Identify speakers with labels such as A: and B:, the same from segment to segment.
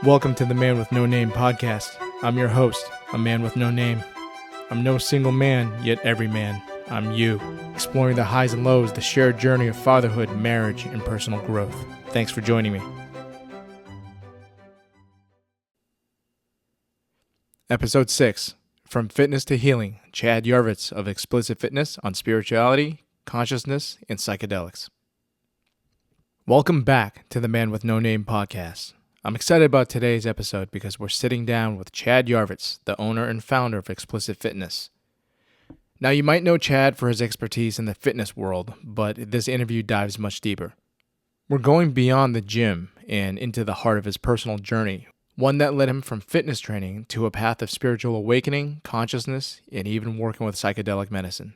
A: Welcome to the Man with No Name podcast. I'm your host, a man with no name. I'm no single man, yet every man. I'm you, exploring the highs and lows, the shared journey of fatherhood, marriage, and personal growth. Thanks for joining me. Episode 6, From Fitness to Healing, Chad Yarvitz of Xplicit Fitness on spirituality, consciousness, and psychedelics. Welcome back to the Man with No Name podcast. I'm excited about today's episode because we're sitting down with Chad Yarvitz, the owner and founder of Xplicit Fitness. Now, you might know Chad for his expertise in the fitness world, but this interview dives much deeper. We're going beyond the gym and into the heart of his personal journey, one that led him from fitness training to a path of spiritual awakening, consciousness, and even working with psychedelic medicine.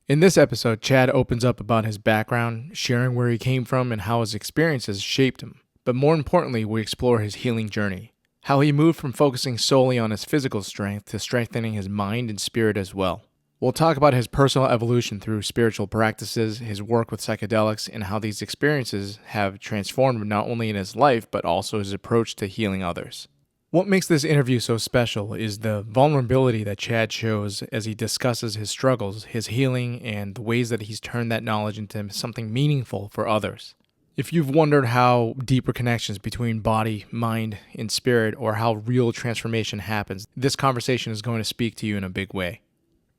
A: In this episode, Chad opens up about his background, sharing where he came from and how his experiences shaped him. But more importantly, we explore his healing journey, how he moved from focusing solely on his physical strength to strengthening his mind and spirit as well. We'll talk about his personal evolution through spiritual practices, his work with psychedelics, and how these experiences have transformed not only in his life, but also his approach to healing others. What makes this interview so special is the vulnerability that Chad shows as he discusses his struggles, his healing, and the ways that he's turned that knowledge into something meaningful for others. If you've wondered how deeper connections between body, mind, and spirit, or how real transformation happens, this conversation is going to speak to you in a big way.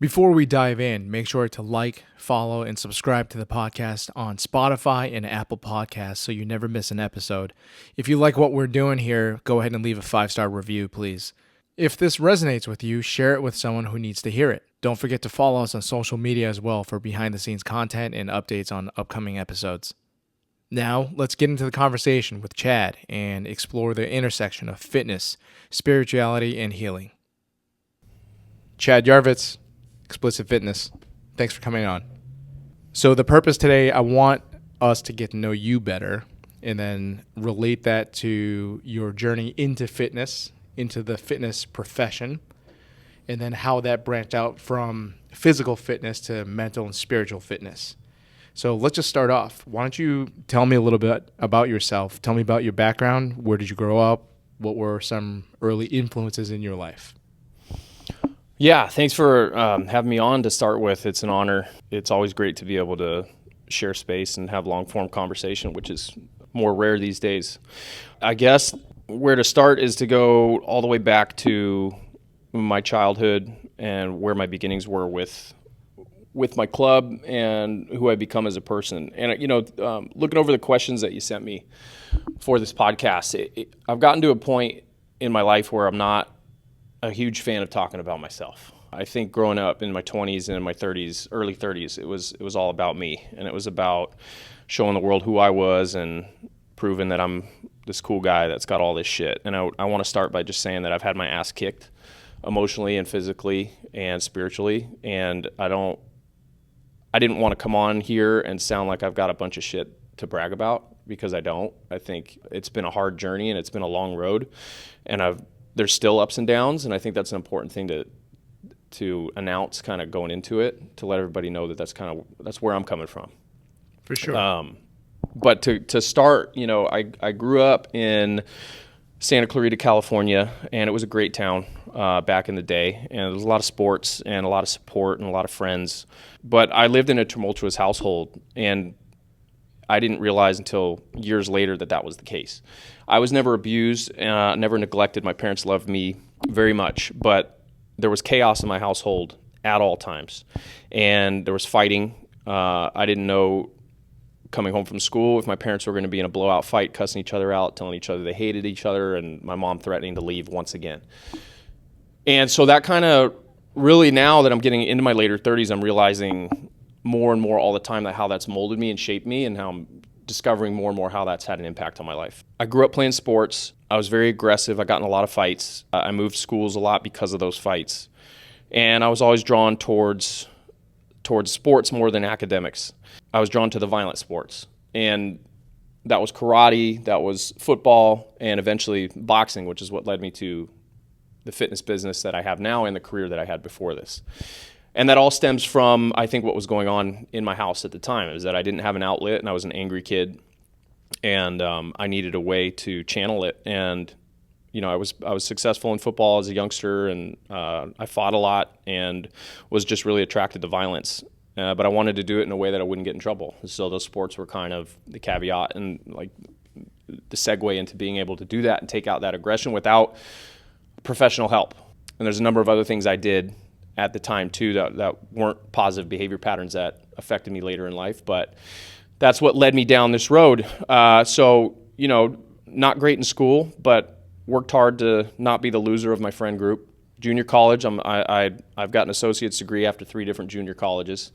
A: Before we dive in, make sure to like, follow, and subscribe to the podcast on Spotify and Apple Podcasts so you never miss an episode. If you like what we're doing here, go ahead and leave a 5-star review, please. If this resonates with you, share it with someone who needs to hear it. Don't forget to follow us on social media as well for behind-the-scenes content and updates on upcoming episodes. Now, let's get into the conversation with Chad and explore the intersection of fitness, spirituality, and healing. Chad Yarvitz, Xplicit Fitness, thanks for coming on. So the purpose today, I want us to get to know you better and then relate that to your journey into fitness, into the fitness profession, and then how that branched out from physical fitness to mental and spiritual fitness. So let's just start off. Why don't you tell me a little bit about yourself? Tell me about your background. Where did you grow up? What were some early influences in your life?
B: Yeah, thanks for having me on to start with. It's an honor. It's always great to be able to share space and have long-form conversation, which is more rare these days. I guess where to start is to go all the way back to my childhood and where my beginnings were with my club and who I become as a person. And, looking over the questions that you sent me for this podcast, I've gotten to a point in my life where I'm not a huge fan of talking about myself. I think growing up in my 20s and in my 30s, early 30s, it was all about me. And it was about showing the world who I was and proving that I'm this cool guy that's got all this shit. And I want to start by just saying that I've had my ass kicked emotionally and physically and spiritually. And I didn't want to come on here and sound like I've got a bunch of shit to brag about, because I don't. I think it's been a hard journey and it's been a long road, and there's still ups and downs, and I think that's an important thing to announce kind of going into it, to let everybody know that that's where I'm coming from.
A: For sure.
B: But to start, I grew up in Santa Clarita, California, and it was a great town back in the day, and there was a lot of sports and a lot of support and a lot of friends. But I lived in a tumultuous household, and I didn't realize until years later that was the case. I was never abused, never neglected. My parents loved me very much, but there was chaos in my household at all times, and there was fighting. I didn't know, coming home from school, if my parents were going to be in a blowout fight, cussing each other out, telling each other they hated each other, and my mom threatening to leave once again. And so that kind of really, now that I'm getting into my later 30s, I'm realizing more and more all the time how that's molded me and shaped me, and how I'm discovering more and more how that's had an impact on my life. I grew up playing sports. I was very aggressive. I got in a lot of fights. I moved schools a lot because of those fights. And I was always drawn towards sports more than academics. I was drawn to the violent sports. And that was karate, that was football, and eventually boxing, which is what led me to the fitness business that I have now and the career that I had before this. And that all stems from, I think, what was going on in my house at the time, is that I didn't have an outlet, and I was an angry kid, and I needed a way to channel it. And I was successful in football as a youngster, and I fought a lot and was just really attracted to violence. But I wanted to do it in a way that I wouldn't get in trouble. So those sports were kind of the caveat and like the segue into being able to do that and take out that aggression without professional help. And there's a number of other things I did at the time too that weren't positive behavior patterns that affected me later in life, but that's what led me down this road. So, not great in school, but worked hard to not be the loser of my friend group. Junior college, I've got an associate's degree after 3 different junior colleges.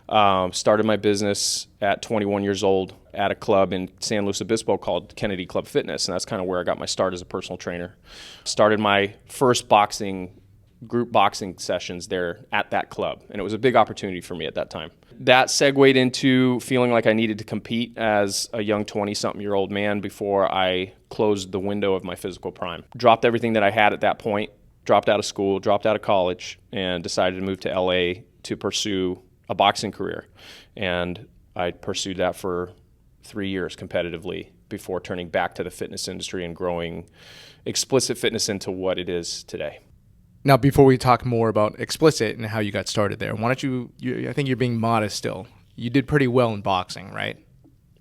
B: Started my business at 21 years old at a club in San Luis Obispo called Kennedy Club Fitness, and that's kind of where I got my start as a personal trainer. Started my first group boxing sessions there at that club, and it was a big opportunity for me at that time. That segued into feeling like I needed to compete as a young 20-something-year-old man before I closed the window of my physical prime. Dropped everything that I had at that point, dropped out of school, dropped out of college, and decided to move to LA to pursue a boxing career. And I pursued that for 3 years competitively before turning back to the fitness industry and growing Xplicit Fitness into what it is today.
A: Now, before we talk more about Xplicit and how you got started there, why don't you I think you're being modest still. You did pretty well in boxing, right?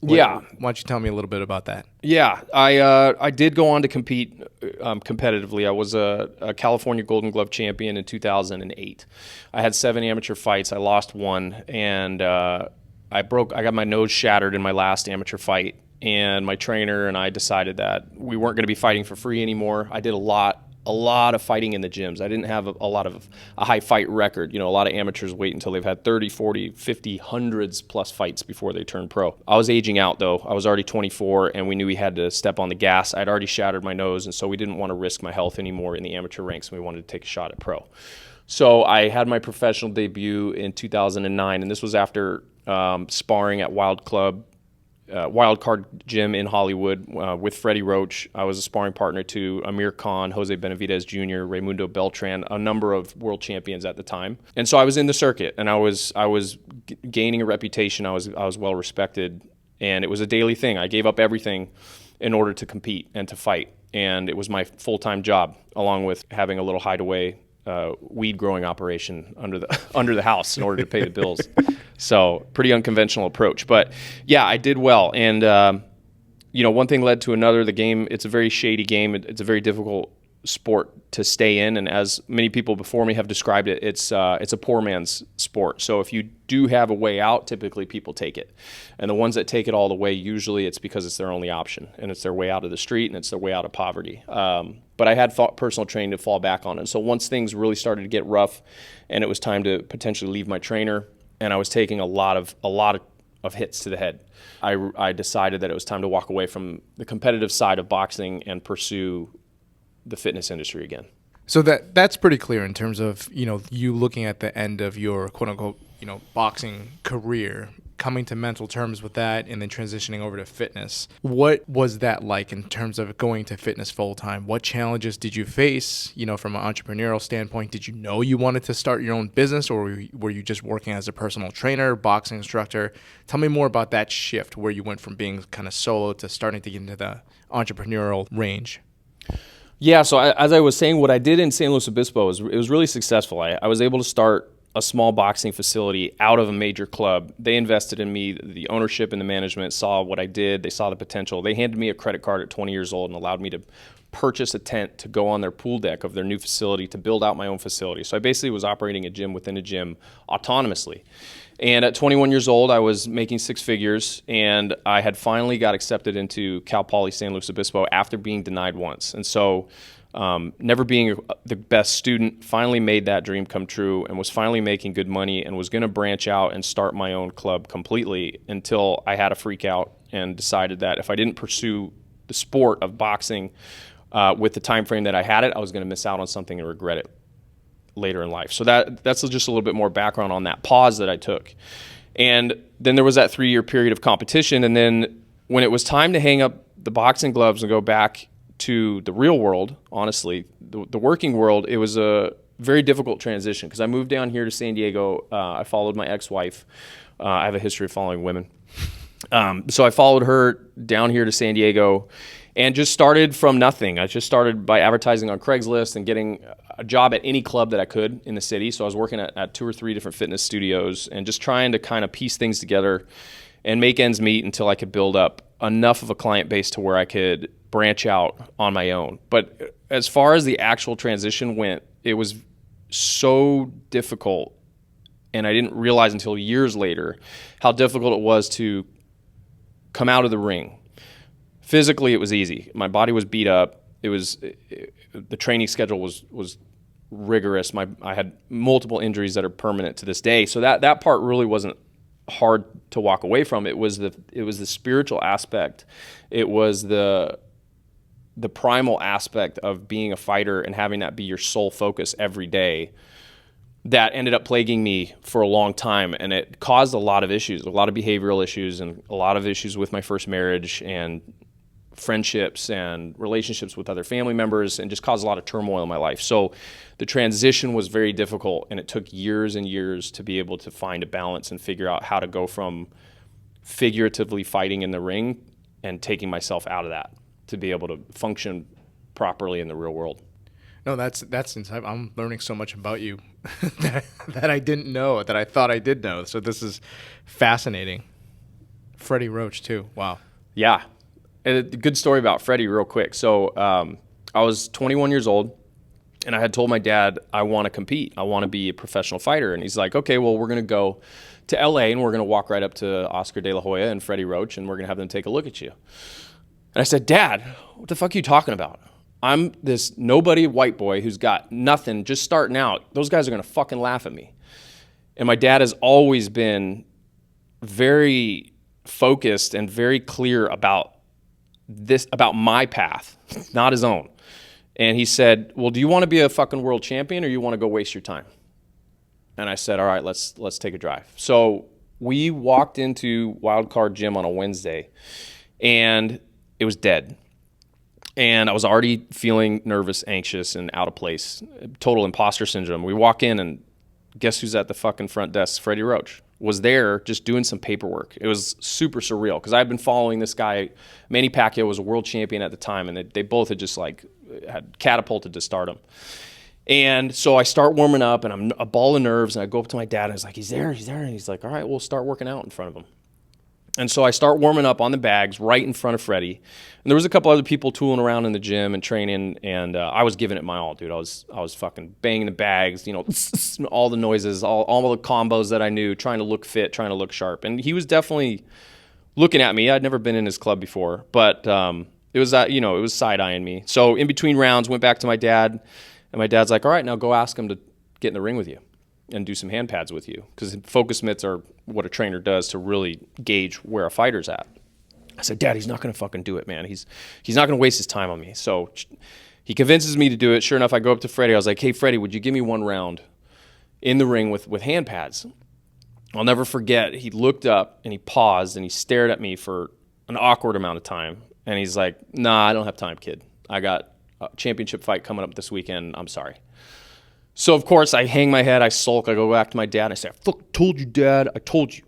B: Yeah.
A: Why don't you tell me a little bit about that?
B: Yeah, I did go on to compete competitively. I was a California Golden Glove champion in 2008. I had 7 amateur fights. I lost 1, and I got my nose shattered in my last amateur fight. And my trainer and I decided that we weren't going to be fighting for free anymore. I did a lot of fighting in the gyms. I didn't have a high fight record. A lot of amateurs wait until they've had 30, 40, 50, hundreds plus fights before they turn pro. I was aging out though. I was already 24 and we knew we had to step on the gas. I'd already shattered my nose, and so we didn't want to risk my health anymore in the amateur ranks, and we wanted to take a shot at pro. So I had my professional debut in 2009, and this was after sparring at Wildcard Gym in Hollywood with Freddie Roach. I was a sparring partner to Amir Khan, Jose Benavidez Jr., Raimundo Beltran, a number of world champions at the time. And so I was in the circuit, and I was gaining a reputation. I was well respected, and it was a daily thing. I gave up everything in order to compete and to fight, and it was my full-time job, along with having a little hideaway weed growing operation under the house in order to pay the bills. So pretty unconventional approach, but yeah, I did well. And, one thing led to another. The game, it's a very shady game. It's a very difficult sport to stay in. And as many people before me have described it, it's a poor man's sport. So if you do have a way out, typically people take it. And the ones that take it all the way, usually it's because it's their only option, and it's their way out of the street, and it's their way out of poverty. But I had personal training to fall back on. And so once things really started to get rough and it was time to potentially leave my trainer, and I was taking a lot of hits to the head, I decided that it was time to walk away from the competitive side of boxing and pursue the fitness industry again.
A: So that's pretty clear in terms of, you looking at the end of your quote unquote, boxing career, coming to mental terms with that and then transitioning over to fitness. What was that like in terms of going to fitness full time? What challenges did you face, from an entrepreneurial standpoint? Did you know you wanted to start your own business, or were you just working as a personal trainer, boxing instructor? Tell me more about that shift where you went from being kind of solo to starting to get into the entrepreneurial range.
B: Yeah, so as I was saying, what I did in San Luis Obispo was really successful. I was able to start a small boxing facility out of a major club. They invested in me. The ownership and the management saw what I did. They saw the potential. They handed me a credit card at 20 years old and allowed me to purchase a tent to go on their pool deck of their new facility to build out my own facility. So I basically was operating a gym within a gym autonomously. And at 21 years old, I was making 6 figures, and I had finally got accepted into Cal Poly San Luis Obispo after being denied once. And so never being the best student, finally made that dream come true and was finally making good money and was going to branch out and start my own club completely, until I had a freak out and decided that if I didn't pursue the sport of boxing with the time frame that I had it, I was going to miss out on something and regret it later in life. So that's just a little bit more background on that pause that I took. And then there was that 3-year period of competition, and then when it was time to hang up the boxing gloves and go back to the real world, honestly, the working world, it was a very difficult transition because I moved down here to San Diego. I followed my ex-wife. I have a history of following women. So I followed her down here to San Diego, and just started from nothing. I just started by advertising on Craigslist and getting a job at any club that I could in the city. So I was working at 2 or 3 different fitness studios and just trying to kind of piece things together and make ends meet until I could build up enough of a client base to where I could branch out on my own. But as far as the actual transition went, it was so difficult, and I didn't realize until years later how difficult it was to come out of the ring. Physically, it was easy. My body was beat up. The training schedule was rigorous. I had multiple injuries that are permanent to this day. So that part really wasn't hard to walk away from. It was the spiritual aspect. It was the primal aspect of being a fighter and having that be your sole focus every day that ended up plaguing me for a long time, and it caused a lot of issues, a lot of behavioral issues, and a lot of issues with my first marriage and friendships and relationships with other family members, and just caused a lot of turmoil in my life. So the transition was very difficult, and it took years and years to be able to find a balance and figure out how to go from figuratively fighting in the ring and taking myself out of that to be able to function properly in the real world.
A: No, that's insane. I'm learning so much about you that I didn't know, that I thought I did know. So this is fascinating. Freddie Roach too. Wow.
B: Yeah. A good story about Freddie real quick. So I was 21 years old, and I had told my dad, I want to compete. I want to be a professional fighter. And he's like, okay, well, we're going to go to LA, and we're going to walk right up to Oscar De La Hoya and Freddie Roach, and we're going to have them take a look at you. And I said, Dad, what the fuck are you talking about? I'm this nobody white boy who's got nothing, just starting out. Those guys are going to fucking laugh at me. And my dad has always been very focused and very clear about my path, not his own. And he said, well, do you want to be a fucking world champion, or you want to go waste your time? And I said, all right, let's take a drive. So we walked into Wildcard Gym on a Wednesday, and it was dead. And I was already feeling nervous, anxious, and out of place. Total imposter syndrome. We walk in, and guess who's at the fucking front desk? Freddie Roach was there just doing some paperwork. It was super surreal because I'd been following this guy. Manny Pacquiao was a world champion at the time, and they both had just had catapulted to stardom. And so I start warming up, and I'm a ball of nerves, and I go up to my dad, and I was like, he's there. And he's like, all right, we'll start working out in front of him. And so I start warming up on the bags right in front of Freddie. And there was a couple other people tooling around in the gym and training, and I was giving it my all, dude. I was fucking banging the bags, all the noises, all the combos that I knew, trying to look fit, trying to look sharp. And he was definitely looking at me. I'd never been in his club before, but it was it was side-eyeing me. So in between rounds, went back to my dad, and my dad's like, all right, now go ask him to get in the ring with you and do some hand pads with you, because focus mitts are what a trainer does to really gauge where a fighter's at. I said, Dad, he's not going to fucking do it, man. He's not going to waste his time on me. So he convinces me to do it. Sure enough, I go up to Freddie. I was like, hey, Freddie, would you give me one round in the ring with hand pads? I'll never forget. He looked up and he paused and he stared at me for an awkward amount of time. And he's like, nah, I don't have time, kid. I got a championship fight coming up this weekend. I'm sorry. So, of course, I hang my head, I sulk, I go back to my dad, and I say, I fucking told you, Dad, I told you.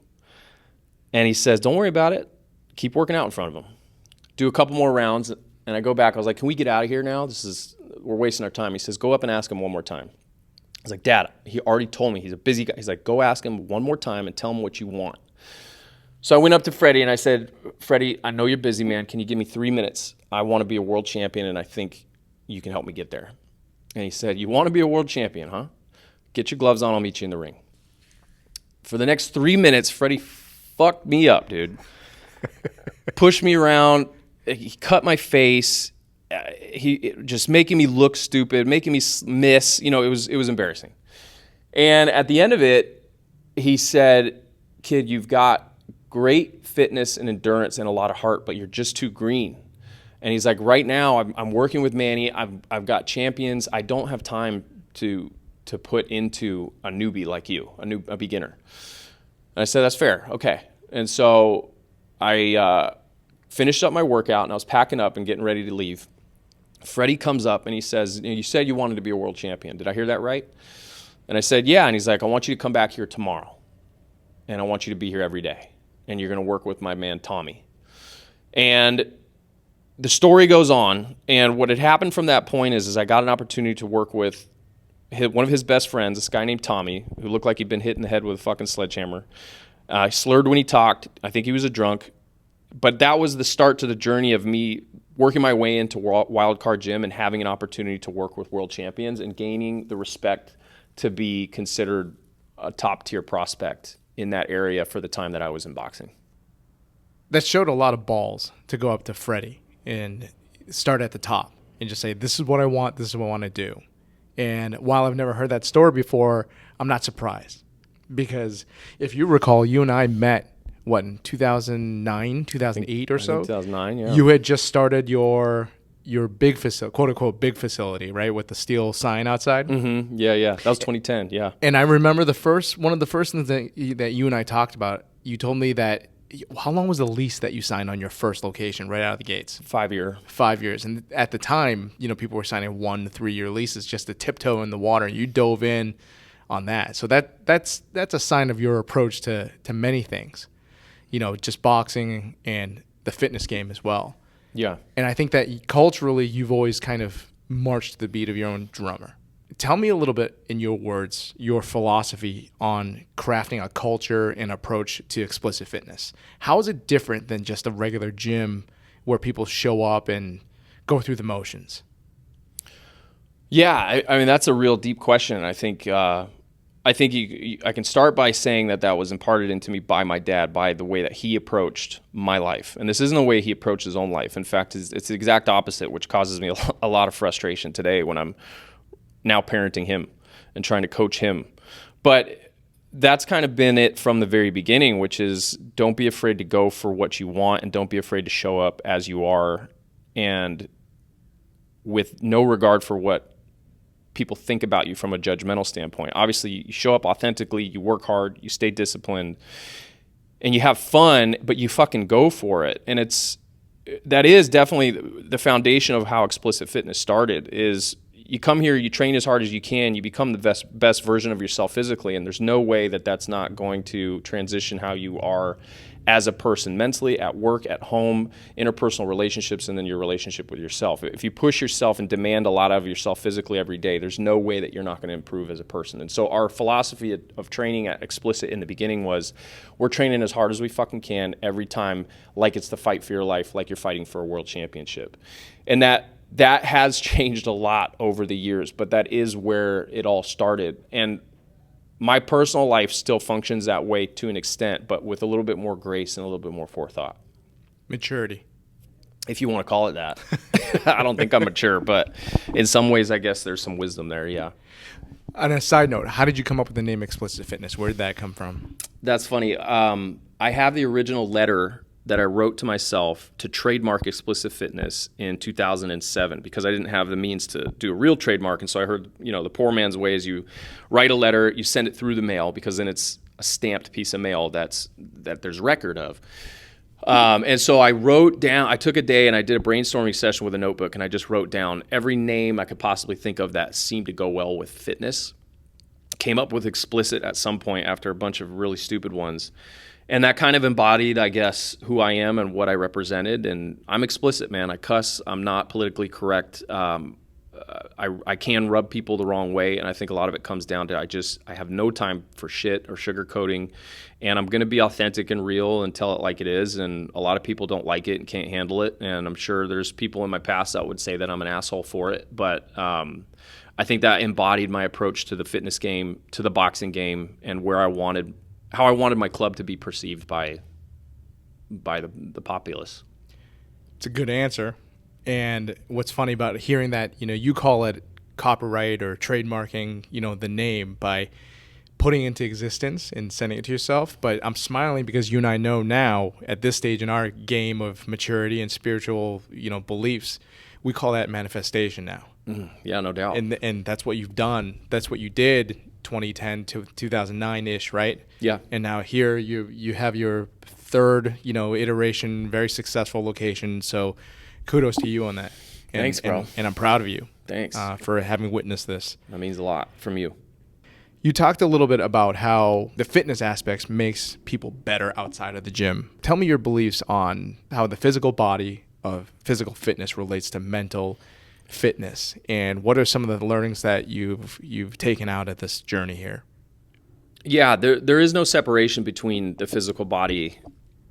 B: And he says, don't worry about it. Keep working out in front of him. Do a couple more rounds, and I go back. I was like, can we get out of here now? We're wasting our time. He says, go up and ask him one more time. I was like, Dad, he already told me. He's a busy guy. He's like, go ask him one more time and tell him what you want. So I went up to Freddie, and I said, Freddie, I know you're busy, man. Can you give me 3 minutes? I want to be a world champion, and I think you can help me get there. And he said, you want to be a world champion, huh? Get your gloves on, I'll meet you in the ring. For the next 3 minutes, Freddie fucked me up, dude. Pushed me around. He cut my face. He just making me look stupid, making me miss. It was embarrassing. And at the end of it, he said, kid, you've got great fitness and endurance and a lot of heart, but you're just too green. And he's like, right now, I'm working with Manny. I've got champions. I don't have time to put into a newbie like you, a beginner. And I said, that's fair. Okay. And so I finished up my workout, and I was packing up and getting ready to leave. Freddie comes up, and he says, you said you wanted to be a world champion. Did I hear that right? And I said, yeah. And he's like, I want you to come back here tomorrow, and I want you to be here every day, and you're going to work with my man Tommy. And the story goes on, and what had happened from that point is I got an opportunity to work with one of his best friends, this guy named Tommy, who looked like he'd been hit in the head with a fucking sledgehammer. Slurred when he talked. I think he was a drunk. But that was the start to the journey of me working my way into Wildcard Gym and having an opportunity to work with world champions and gaining the respect to be considered a top-tier prospect in that area for the time that I was in boxing.
A: That showed a lot of balls to go up to Freddie and start at the top and just say, this is what I want, this is what I want to do. And while I've never heard that story before, I'm not surprised. Because if you recall, you and I met, in 2009, 2008 or so?
B: 2009, yeah.
A: You had just started your big facility, quote-unquote big facility, right, with the steel sign outside?
B: Mm-hmm. Yeah. That was 2010, yeah.
A: And I remember one of the first things that you and I talked about, you told me that, how long was the lease that you signed on your first location right out of the gates?
B: 5 year.
A: 5 years. And at the time, people were signing 1 to 3 year leases just to tiptoe in the water. And you dove in on that. So that's a sign of your approach to many things, just boxing and the fitness game as well.
B: Yeah.
A: And I think that culturally, you've always kind of marched to the beat of your own drummer. Tell me a little bit, in your words, your philosophy on crafting a culture and approach to Xplicit Fitness. How is it different than just a regular gym where people show up and go through the motions?
B: Yeah, I mean, that's a real deep question. I think I can start by saying that was imparted into me by my dad, by the way that he approached my life. And this isn't the way he approached his own life. In fact, it's the exact opposite, which causes me a lot of frustration today when I'm now parenting him and trying to coach him. But that's kind of been it from the very beginning, which is don't be afraid to go for what you want and don't be afraid to show up as you are and with no regard for what people think about you from a judgmental standpoint. Obviously, you show up authentically, you work hard, you stay disciplined, and you have fun, but you fucking go for it. And that is definitely the foundation of how Xplicit Fitness started is you come here, you train as hard as you can, you become the best version of yourself physically, and there's no way that's not going to transition how you are as a person mentally, at work, at home, interpersonal relationships, and then your relationship with yourself. If you push yourself and demand a lot of yourself physically every day, there's no way that you're not going to improve as a person. And so our philosophy of training at Xplicit in the beginning was we're training as hard as we fucking can every time, like it's the fight for your life, like you're fighting for a world championship. And that has changed a lot over the years, but that is where it all started. And my personal life still functions that way to an extent, but with a little bit more grace and a little bit more forethought.
A: Maturity.
B: If you want to call it that. I don't think I'm mature, but in some ways, I guess there's some wisdom there, yeah.
A: On a side note, how did you come up with the name Xplicit Fitness? Where did that come from?
B: That's funny. I have the original letter that I wrote to myself to trademark Xplicit Fitness in 2007 because I didn't have the means to do a real trademark. And so I heard, the poor man's way is you write a letter, you send it through the mail because then it's a stamped piece of mail that there's record of. And so I took a day and I did a brainstorming session with a notebook and I just wrote down every name I could possibly think of that seemed to go well with fitness. Came up with Xplicit at some point after a bunch of really stupid ones. And that kind of embodied, I guess, who I am and what I represented. And I'm explicit, man. I cuss. I'm not politically correct. I can rub people the wrong way. And I think a lot of it comes down to I have no time for shit or sugarcoating. And I'm going to be authentic and real and tell it like it is. And a lot of people don't like it and can't handle it. And I'm sure there's people in my past that would say that I'm an asshole for it. But I think that embodied my approach to the fitness game, to the boxing game, and how I wanted my club to be perceived by the populace.
A: It's a good answer. And what's funny about hearing that, you call it copyright or trademarking, the name by putting it into existence and sending it to yourself. But I'm smiling because you and I know now at this stage in our game of maturity and spiritual, beliefs, we call that manifestation now.
B: Yeah, no doubt.
A: And that's what you've done. That's what you did 2010 to 2009-ish, right?
B: Yeah.
A: And now here you have your third, iteration, very successful location. So kudos to you on that.
B: Thanks, bro.
A: And I'm proud of you.
B: Thanks.
A: For having witnessed this.
B: That means a lot from you.
A: You talked a little bit about how the fitness aspects makes people better outside of the gym. Tell me your beliefs on how the physical body of physical fitness relates to mental fitness, and what are some of the learnings that you've taken out of this journey here?
B: Yeah, there is no separation between the physical body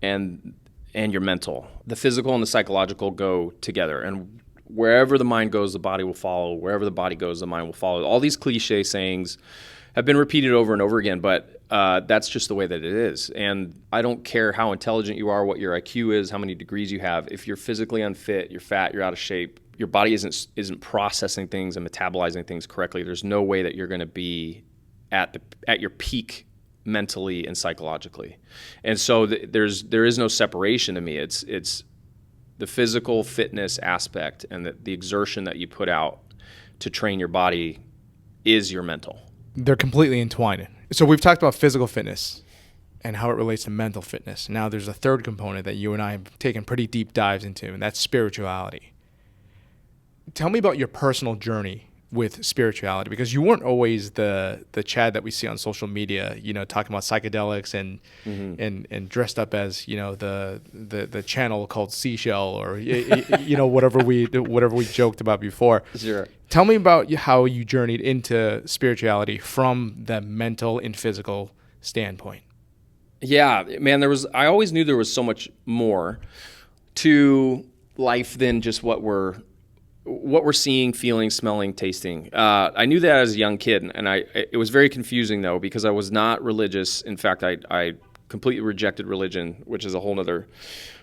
B: and your mental. The physical and the psychological go together, and wherever the mind goes, the body will follow. Wherever the body goes, the mind will follow. All these cliche sayings have been repeated over and over again, but that's just the way that it is. And I don't care how intelligent you are, what your IQ is, how many degrees you have. If you're physically unfit, you're fat, you're out of shape, your body isn't processing things and metabolizing things correctly, there's no way that you're going to be at your peak mentally and psychologically. And so there is no separation to me. It's the physical fitness aspect and the exertion that you put out to train your body is your mental.
A: They're completely entwined. So we've talked about physical fitness and how it relates to mental fitness. Now there's a third component that you and I have taken pretty deep dives into, and that's spirituality. Tell me about your personal journey with spirituality, because you weren't always the Chad that we see on social media, talking about psychedelics and dressed up as, the channel called Seashell or, whatever we joked about before.
B: Sure.
A: Tell me about how you journeyed into spirituality from the mental and physical standpoint.
B: Yeah, man, I always knew there was so much more to life than just what we're seeing, feeling, smelling, tasting. I knew that as a young kid, and it was very confusing though, because I was not religious. In fact, I completely rejected religion, which is a whole nother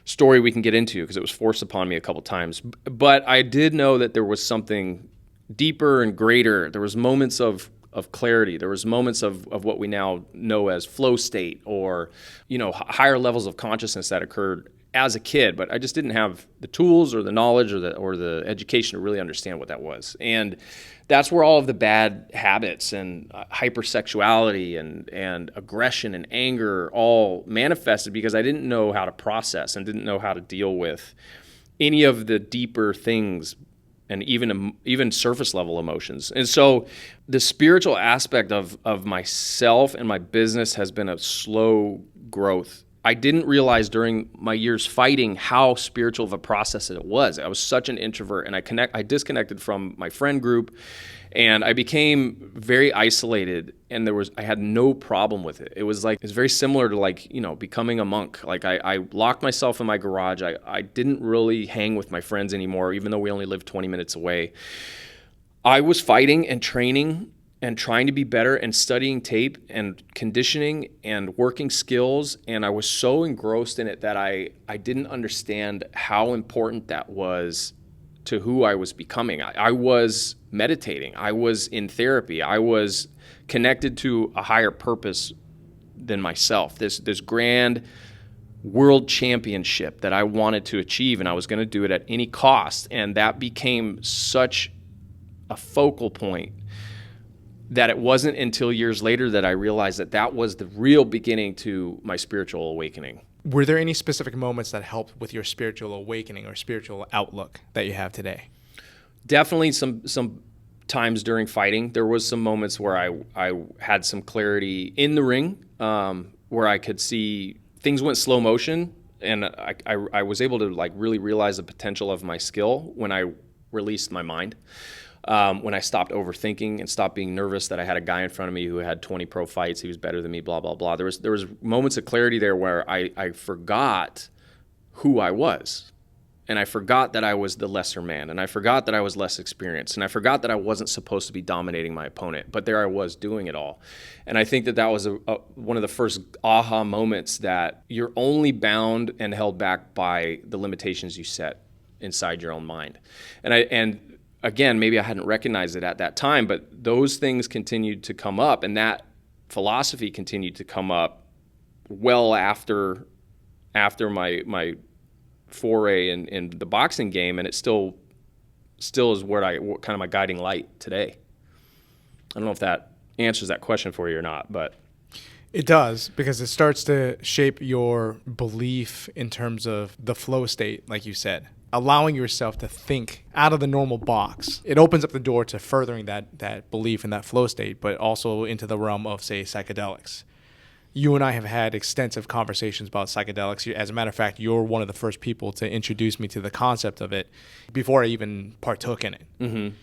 B: story we can get into because it was forced upon me a couple times. But I did know that there was something deeper and greater. There was moments of clarity. There was moments of what we now know as flow state, or higher levels of consciousness that occurred as a kid, but I just didn't have the tools or the knowledge or the education to really understand what that was. And that's where all of the bad habits and hypersexuality and aggression and anger all manifested, because I didn't know how to process and didn't know how to deal with any of the deeper things and even surface level emotions. And so the spiritual aspect of myself and my business has been a slow growth. I didn't realize during my years fighting how spiritual of a process it was. I was such an introvert, and I disconnected from my friend group, and I became very isolated, and I had no problem with it. It's very similar to becoming a monk. I locked myself in my garage. I didn't really hang with my friends anymore, even though we only lived 20 minutes away. I was fighting and training and trying to be better and studying tape and conditioning and working skills. And I was so engrossed in it that I didn't understand how important that was to who I was becoming. I was meditating. I was in therapy. I was connected to a higher purpose than myself, this grand world championship that I wanted to achieve, and I was going to do it at any cost. And that became such a focal point that it wasn't until years later that I realized that was the real beginning to my spiritual awakening.
A: Were there any specific moments that helped with your spiritual awakening or spiritual outlook that you have today?
B: Definitely some times during fighting. There was some moments where I had some clarity in the ring, where I could see things went slow motion, and I was able to really realize the potential of my skill when I released my mind. When I stopped overthinking and stopped being nervous that I had a guy in front of me who had 20 pro fights, he was better than me, blah, blah, blah. There was moments of clarity there where I forgot who I was. And I forgot that I was the lesser man. And I forgot that I was less experienced. And I forgot that I wasn't supposed to be dominating my opponent. But there I was doing it all. And I think that was one of the first aha moments that you're only bound and held back by the limitations you set inside your own mind. And again, maybe I hadn't recognized it at that time, but those things continued to come up, and that philosophy continued to come up well after my foray in the boxing game, and it still is where kind of my guiding light today. I don't know if that answers that question for you or not, but
A: it does, because it starts to shape your belief in terms of the flow state, like you said. Allowing yourself to think out of the normal box. It opens up the door to furthering that belief in that flow state, but also into the realm of, say, psychedelics. you and I have had extensive conversations about psychedelics. As a matter of fact, you're one of the first people to introduce me to the concept of it before I even partook in it.
B: Mm-hmm.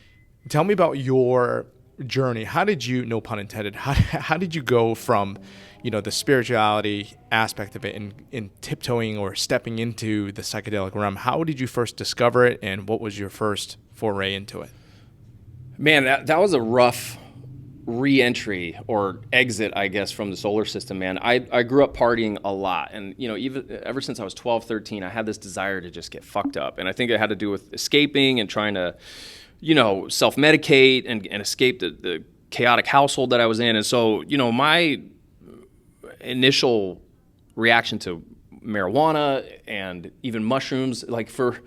A: Tell me about your journey. How did you, no pun intended, how did you go from, the spirituality aspect of it and tiptoeing or stepping into the psychedelic realm? How did you first discover it, and what was your first foray into it?
B: Man, that was a rough re-entry or exit, I guess, from the solar system, man. I grew up partying a lot, and even ever since I was 12, 13, I had this desire to just get fucked up, and I think it had to do with escaping and trying to self-medicate and escape the chaotic household that I was in. And so my initial reaction to marijuana and even mushrooms, like for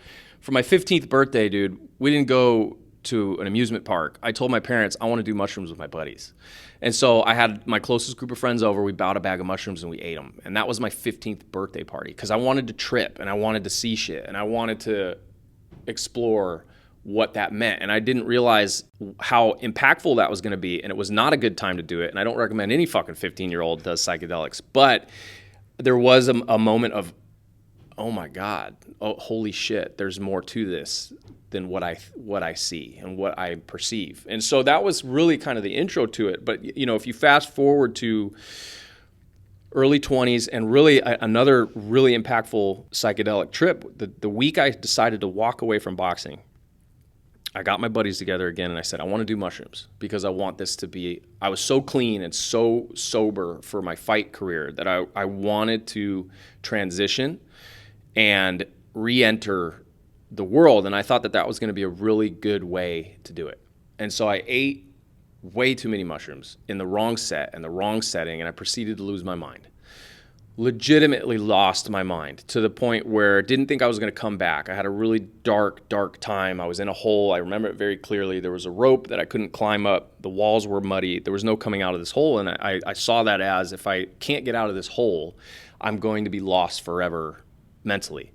B: my 15th birthday, dude, we didn't go to an amusement park. I told my parents I want to do mushrooms with my buddies. And so I had my closest group of friends over. We bought a bag of mushrooms and we ate them. And that was my 15th birthday party because I wanted to trip and I wanted to see shit and I wanted to explore what that meant. And I didn't realize how impactful that was going to be. And it was not a good time to do it. And I don't recommend any fucking 15-year-old does psychedelics. But there was a moment of, oh my God, oh, holy shit, there's more to this than what I see and what I perceive. And so that was really kind of the intro to it. But, if you fast forward to early 20s and really another really impactful psychedelic trip, the week I decided to walk away from boxing, I got my buddies together again and I said, I want to do mushrooms because I want this to be, I was so clean and so sober for my fight career that I wanted to transition and re-enter the world. And I thought that was going to be a really good way to do it. And so I ate way too many mushrooms in the wrong set and the wrong setting, and I proceeded to lose my mind. Legitimately lost my mind to the point where I didn't think I was going to come back. I had a really dark time. I was in a hole. I remember it very clearly. There was a rope that I couldn't climb up. The walls were muddy. There was no coming out of this hole. And I saw that as if I can't get out of this hole, I'm going to be lost forever mentally.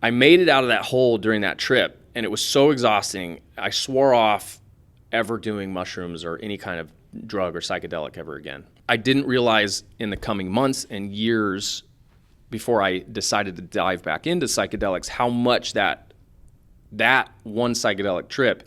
B: I made it out of that hole during that trip, and it was so exhausting. I swore off ever doing mushrooms or any kind of drug or psychedelic ever again. I didn't realize in the coming months and years before I decided to dive back into psychedelics how much that one psychedelic trip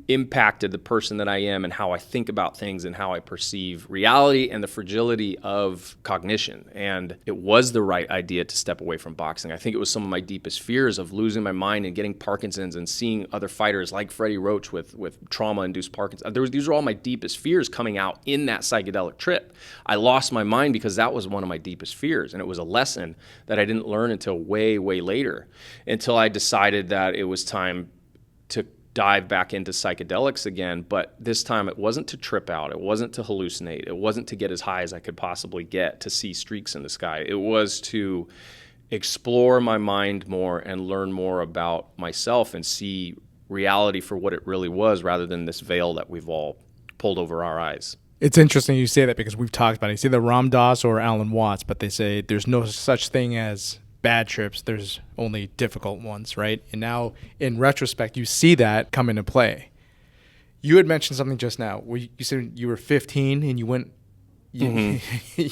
B: impacted the person that I am and how I think about things and how I perceive reality and the fragility of cognition. And it was the right idea to step away from boxing. I think it was some of my deepest fears of losing my mind and getting Parkinson's and seeing other fighters like Freddie Roach with trauma-induced Parkinson's. These were all my deepest fears coming out in that psychedelic trip. I lost my mind because that was one of my deepest fears, and it was a lesson that I didn't learn until way, way later, until I decided that it was time to dive back into psychedelics again. But this time it wasn't to trip out, it wasn't to hallucinate, it wasn't to get as high as I could possibly get to see streaks in the sky. It was to explore my mind more and learn more about myself and see reality for what it really was rather than this veil that we've all pulled over our eyes.
A: It's interesting you say that because we've talked about it. It's either Ram Dass or Alan Watts, but they say there's no such thing as bad trips, there's only difficult ones, right? And now, in retrospect, you see that come into play. You had mentioned something just now. Where you said you were 15 and you went...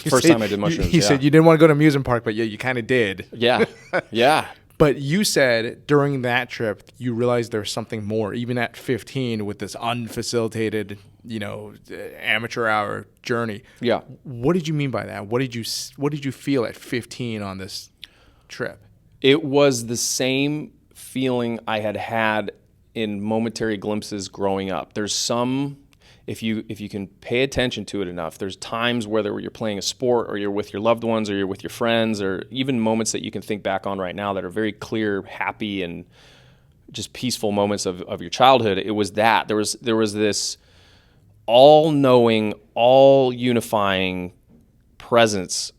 B: First time I did mushrooms,
A: You said you didn't want to go to an amusement park, but you kind of did.
B: Yeah, yeah.
A: But you said during that trip, you realized there's something more, even at 15 with this unfacilitated, amateur hour journey.
B: Yeah.
A: What did you mean by that? What did you feel at 15 on this trip?
B: It was the same feeling I had in momentary glimpses growing up. There's some, if you can pay attention to it enough, there's times whether you're playing a sport or you're with your loved ones or you're with your friends or even moments that you can think back on right now that are very clear, happy, and just peaceful moments of your childhood. It was that. There was this all-knowing, all-unifying presence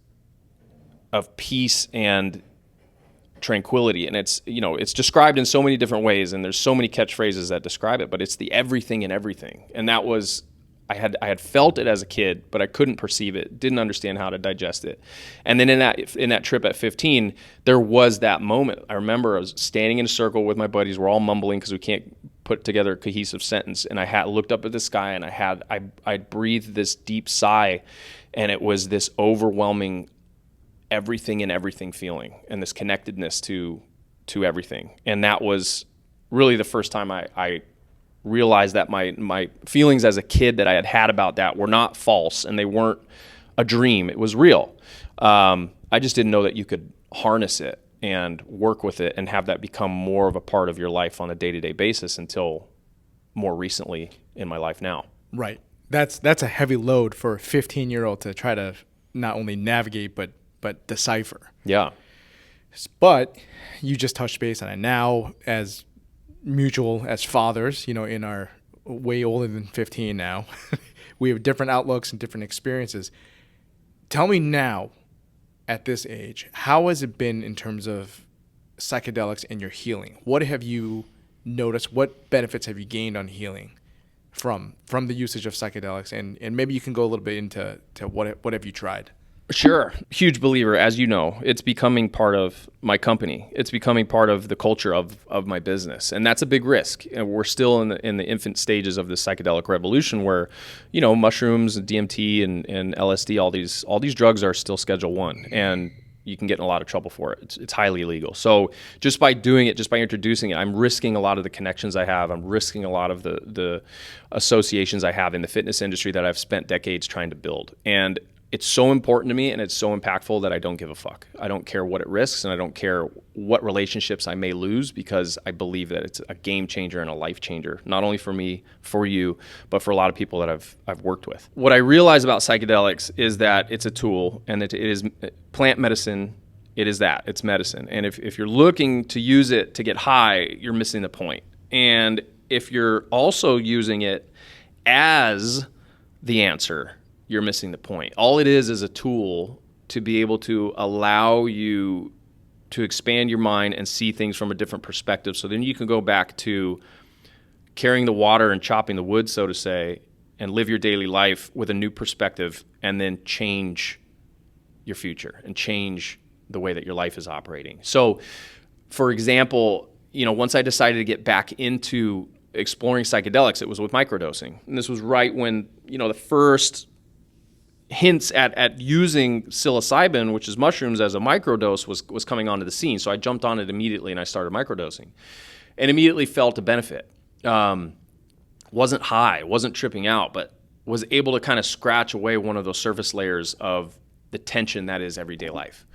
B: of peace and tranquility, and it's described in so many different ways, and there's so many catchphrases that describe it, but it's the everything in everything. And that was, I had felt it as a kid, but I couldn't perceive it, didn't understand how to digest it. And then in that trip at 15, there was that moment. I remember I was standing in a circle with my buddies. We're all mumbling because we can't put together a cohesive sentence. And I had looked up at the sky, and I breathed this deep sigh, and it was this overwhelming everything and everything feeling, and this connectedness to everything. And that was really the first time I realized that my feelings as a kid that I had about that were not false, and they weren't a dream. It was real. I just didn't know that you could harness it and work with it and have that become more of a part of your life on a day-to-day basis until more recently in my life now.
A: Right. That's a heavy load for a 15-year-old to try to not only navigate but decipher.
B: Yeah.
A: But you just touched base on it. Now, as mutual as fathers, in our way older than 15 now, we have different outlooks and different experiences. Tell me now, at this age, how has it been in terms of psychedelics and your healing? What have you noticed? What benefits have you gained on healing from the usage of psychedelics? And maybe you can go a little bit into what have you tried?
B: Sure. Huge believer, as you know. It's becoming part of my company. It's becoming part of the culture of my business. And that's a big risk. And we're still in the infant stages of the psychedelic revolution where, mushrooms and DMT and LSD, all these drugs are still Schedule 1. And you can get in a lot of trouble for it. It's highly illegal. So just by doing it, just by introducing it, I'm risking a lot of the connections I have. I'm risking a lot of the associations I have in the fitness industry that I've spent decades trying to build. And it's so important to me, and it's so impactful that I don't give a fuck. I don't care what it risks, and I don't care what relationships I may lose, because I believe that it's a game changer and a life changer, not only for me, for you, but for a lot of people that I've worked with. What I realize about psychedelics is that it's a tool, and that it is plant medicine. It is that. It's medicine. And if you're looking to use it to get high, you're missing the point. And if you're also using it as the answer, you're missing the point. All it is a tool to be able to allow you to expand your mind and see things from a different perspective. So then you can go back to carrying the water and chopping the wood, so to say, and live your daily life with a new perspective, and then change your future and change the way that your life is operating. So, for example, once I decided to get back into exploring psychedelics, it was with microdosing. And this was right when, the first hints at using psilocybin, which is mushrooms, as a microdose was coming onto the scene. So I jumped on it immediately, and I started microdosing, and immediately felt a benefit. Wasn't high, wasn't tripping out, but was able to kind of scratch away one of those surface layers of the tension that is everyday life.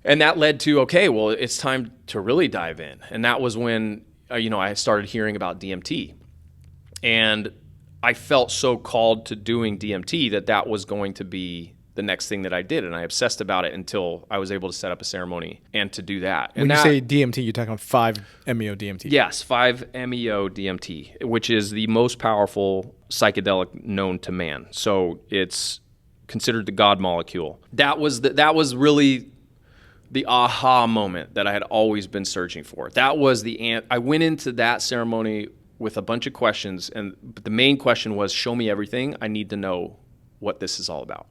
B: And that led to, okay, well, it's time to really dive in. And that was when, I started hearing about DMT. And I felt so called to doing DMT that was going to be the next thing that I did. And I obsessed about it until I was able to set up a ceremony and to do that. And
A: when you say DMT, you're talking about 5-MeO DMT.
B: Yes, 5-MeO DMT, which is the most powerful psychedelic known to man. So it's considered the God molecule. That was really the aha moment that I had always been searching for. That was I went into that ceremony with a bunch of questions, but the main question was, show me everything. I need to know what this is all about.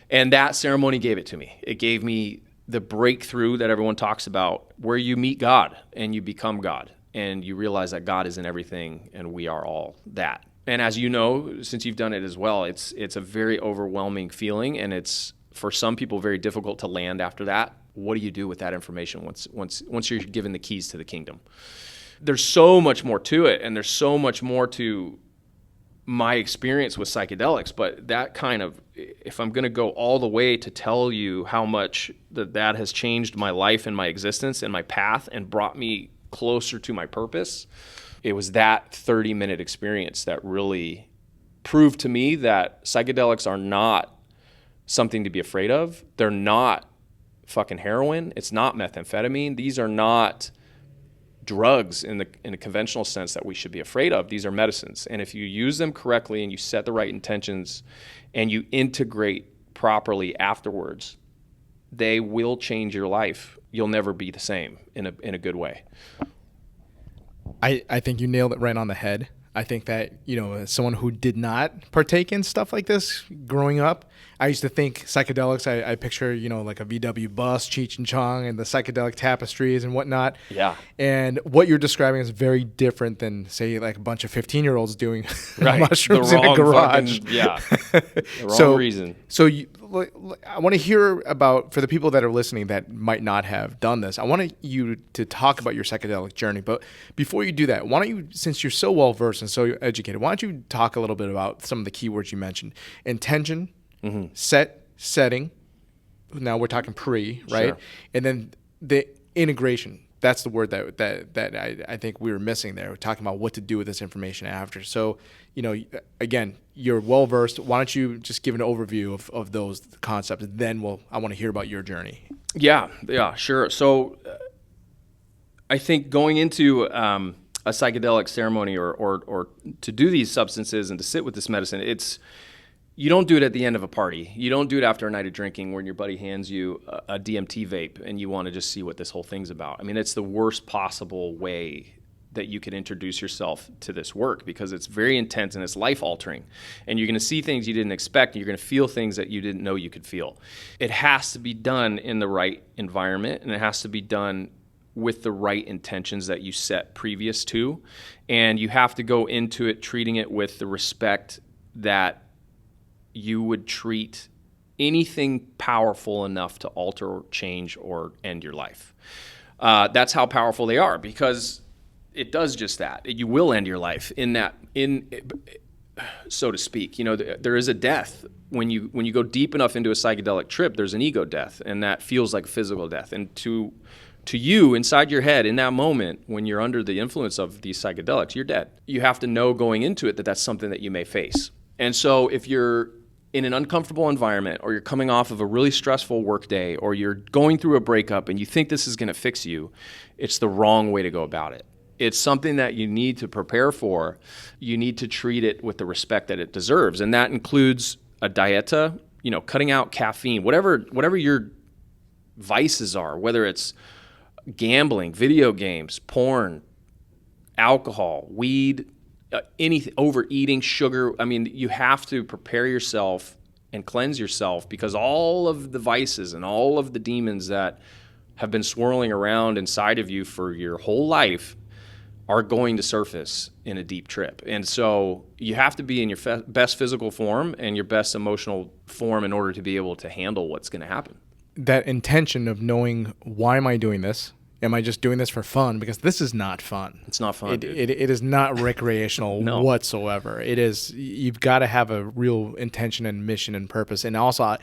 B: And that ceremony gave it to me. It gave me the breakthrough that everyone talks about, where you meet God and you become God, and you realize that God is in everything and we are all that. And as you know, since you've done it as well, it's a very overwhelming feeling, and it's, for some people, very difficult to land after that. What do you do with that information once you're given the keys to the kingdom? There's so much more to it, and there's so much more to my experience with psychedelics, but that kind of, if I'm going to go all the way to tell you how much that has changed my life and my existence and my path and brought me closer to my purpose, it was that 30-minute experience that really proved to me that psychedelics are not something to be afraid of. They're not fucking heroin. It's not methamphetamine. These are not drugs in a conventional sense that we should be afraid of. These are medicines. And if you use them correctly and you set the right intentions and you integrate properly afterwards, they will change your life. You'll never be the same in a good way.
A: I think you nailed it right on the head. I think that, as someone who did not partake in stuff like this growing up, I used to think psychedelics, I picture, like a VW bus, Cheech and Chong, and the psychedelic tapestries and whatnot.
B: Yeah.
A: And what you're describing is very different than, say, like a bunch of 15-year-olds doing
B: Right.
A: mushrooms in a garage.
B: The wrong reason.
A: So I want to hear about, for the people that are listening that might not have done this, I want you to talk about your psychedelic journey. But before you do that, why don't you, since you're so well-versed and so educated, why don't you talk a little bit about some of the keywords you mentioned? Intention, setting. Now we're talking pre, right? Sure. And then the integration. That's the word that I think we were missing there. We're talking about what to do with this information after. So, again, you're well-versed. Why don't you just give an overview of those concepts? Then I want to hear about your journey.
B: Yeah, sure. So I think going into a psychedelic ceremony or to do these substances and to sit with this medicine, you don't do it at the end of a party. You don't do it after a night of drinking when your buddy hands you a DMT vape and you want to just see what this whole thing's about. I mean, it's the worst possible way that you could introduce yourself to this work because it's very intense and it's life-altering. And you're going to see things you didn't expect, and you're going to feel things that you didn't know you could feel. It has to be done in the right environment, and it has to be done with the right intentions that you set previous to. And you have to go into it treating it with the respect that you would treat anything powerful enough to alter or change or end your life. That's how powerful they are, because it does just that. You will end your life so to speak. There is a death. When you go deep enough into a psychedelic trip, there's an ego death, and that feels like a physical death. And to you, inside your head, in that moment, when you're under the influence of these psychedelics, you're dead. You have to know going into it that that's something that you may face. And so if you're in an uncomfortable environment, or you're coming off of a really stressful work day, or you're going through a breakup and you think this is going to fix you, it's the wrong way to go about it. It's something that you need to prepare for. You need to treat it with the respect that it deserves. And that includes a dieta, cutting out caffeine, whatever your vices are, whether it's gambling, video games, porn, alcohol, weed, anything, overeating, sugar. I mean, you have to prepare yourself and cleanse yourself, because all of the vices and all of the demons that have been swirling around inside of you for your whole life are going to surface in a deep trip. And so you have to be in your best physical form and your best emotional form in order to be able to handle what's going to happen.
A: That intention of knowing, why am I doing this? Am I just doing this for fun? Because this is not fun.
B: It's not fun, dude.
A: It is not recreational whatsoever. It is, you've got to have a real intention and mission and purpose. And also,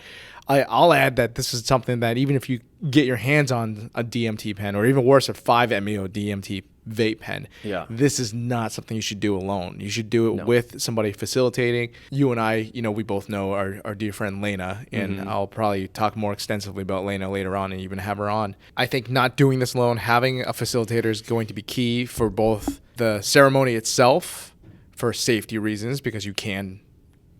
A: I'll add that this is something that even if you get your hands on a DMT pen, or even worse, a 5-MeO DMT vape pen, this is not something you should do alone. You should do it with somebody facilitating. You and I, we both know our dear friend Lena, and I'll probably talk more extensively about Lena later on and even have her on. I think not doing this alone, having a facilitator is going to be key for both the ceremony itself, for safety reasons, because you can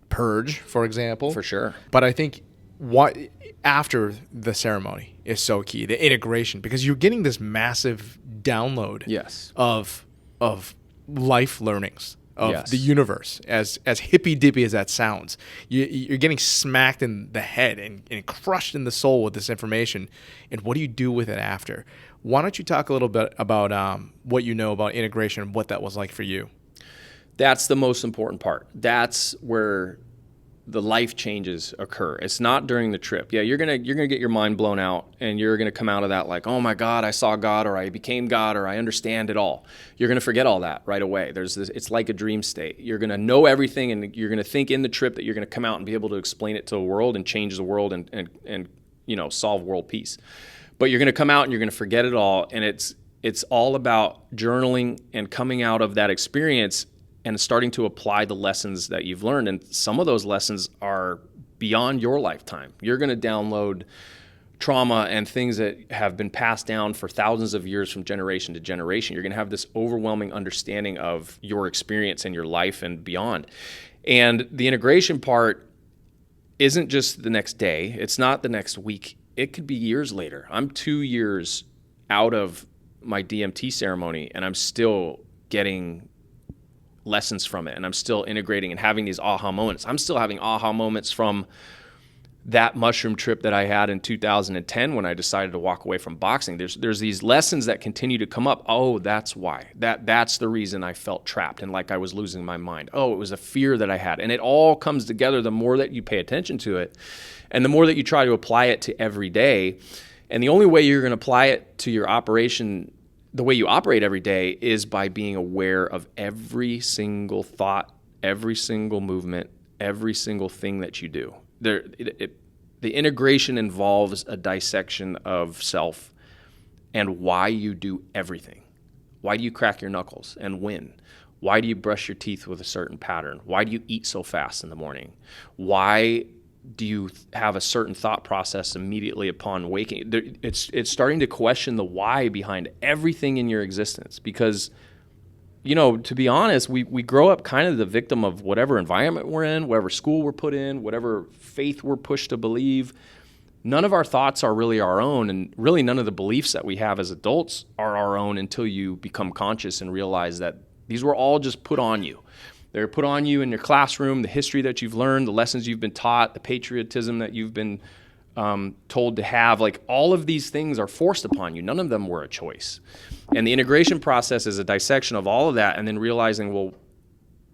A: purge, for example.
B: For sure.
A: But I think what after the ceremony is so key, the integration, because you're getting this massive download of life learnings of the universe, as hippy dippy as that sounds. You're getting smacked in the head and crushed in the soul with this information. And what do you do with it after? Why don't you talk a little bit about what you know about integration and what that was like for you?
B: That's the most important part. That's where the life changes occur. It's not during the trip. Yeah, you're gonna get your mind blown out, and you're gonna come out of that like, oh my God, I saw God, or I became God, or I understand it all. You're gonna forget all that right away. It's like a dream state. You're gonna know everything, and you're gonna think in the trip that you're gonna come out and be able to explain it to the world and change the world and solve world peace. But you're gonna come out and you're gonna forget it all, and it's all about journaling and coming out of that experience and starting to apply the lessons that you've learned. And some of those lessons are beyond your lifetime. You're going to download trauma and things that have been passed down for thousands of years from generation to generation. You're going to have this overwhelming understanding of your experience and your life and beyond. And the integration part isn't just the next day. It's not the next week. It could be years later. I'm 2 years out of my DMT ceremony, and I'm still getting lessons from it, and I'm still integrating and having these aha moments. I'm still having aha moments from that mushroom trip that I had in 2010 when I decided to walk away from boxing. There's these lessons that continue to come up. Oh, that's why. That's the reason I felt trapped and like I was losing my mind. Oh, it was a fear that I had. And it all comes together the more that you pay attention to it and the more that you try to apply it to every day. And the only way you're going to apply it to your operation, the way you operate every day, is by being aware of every single thought, every single movement, every single thing that you do. The integration involves a dissection of self and why you do everything. Why do you crack your knuckles and when? Why do you brush your teeth with a certain pattern? Why do you eat so fast in the morning? Why do you have a certain thought process immediately upon waking? It's starting to question the why behind everything in your existence, because to be honest, we grow up kind of the victim of whatever environment we're in, whatever school we're put in, whatever faith we're pushed to believe. None of our thoughts are really our own, and really none of the beliefs that we have as adults are our own until you become conscious and realize that these were all just put on you. They're put on you in your classroom, the history that you've learned, the lessons you've been taught, the patriotism that you've been told to have. Like, all of these things are forced upon you. None of them were a choice. And the integration process is a dissection of all of that, and then realizing, well,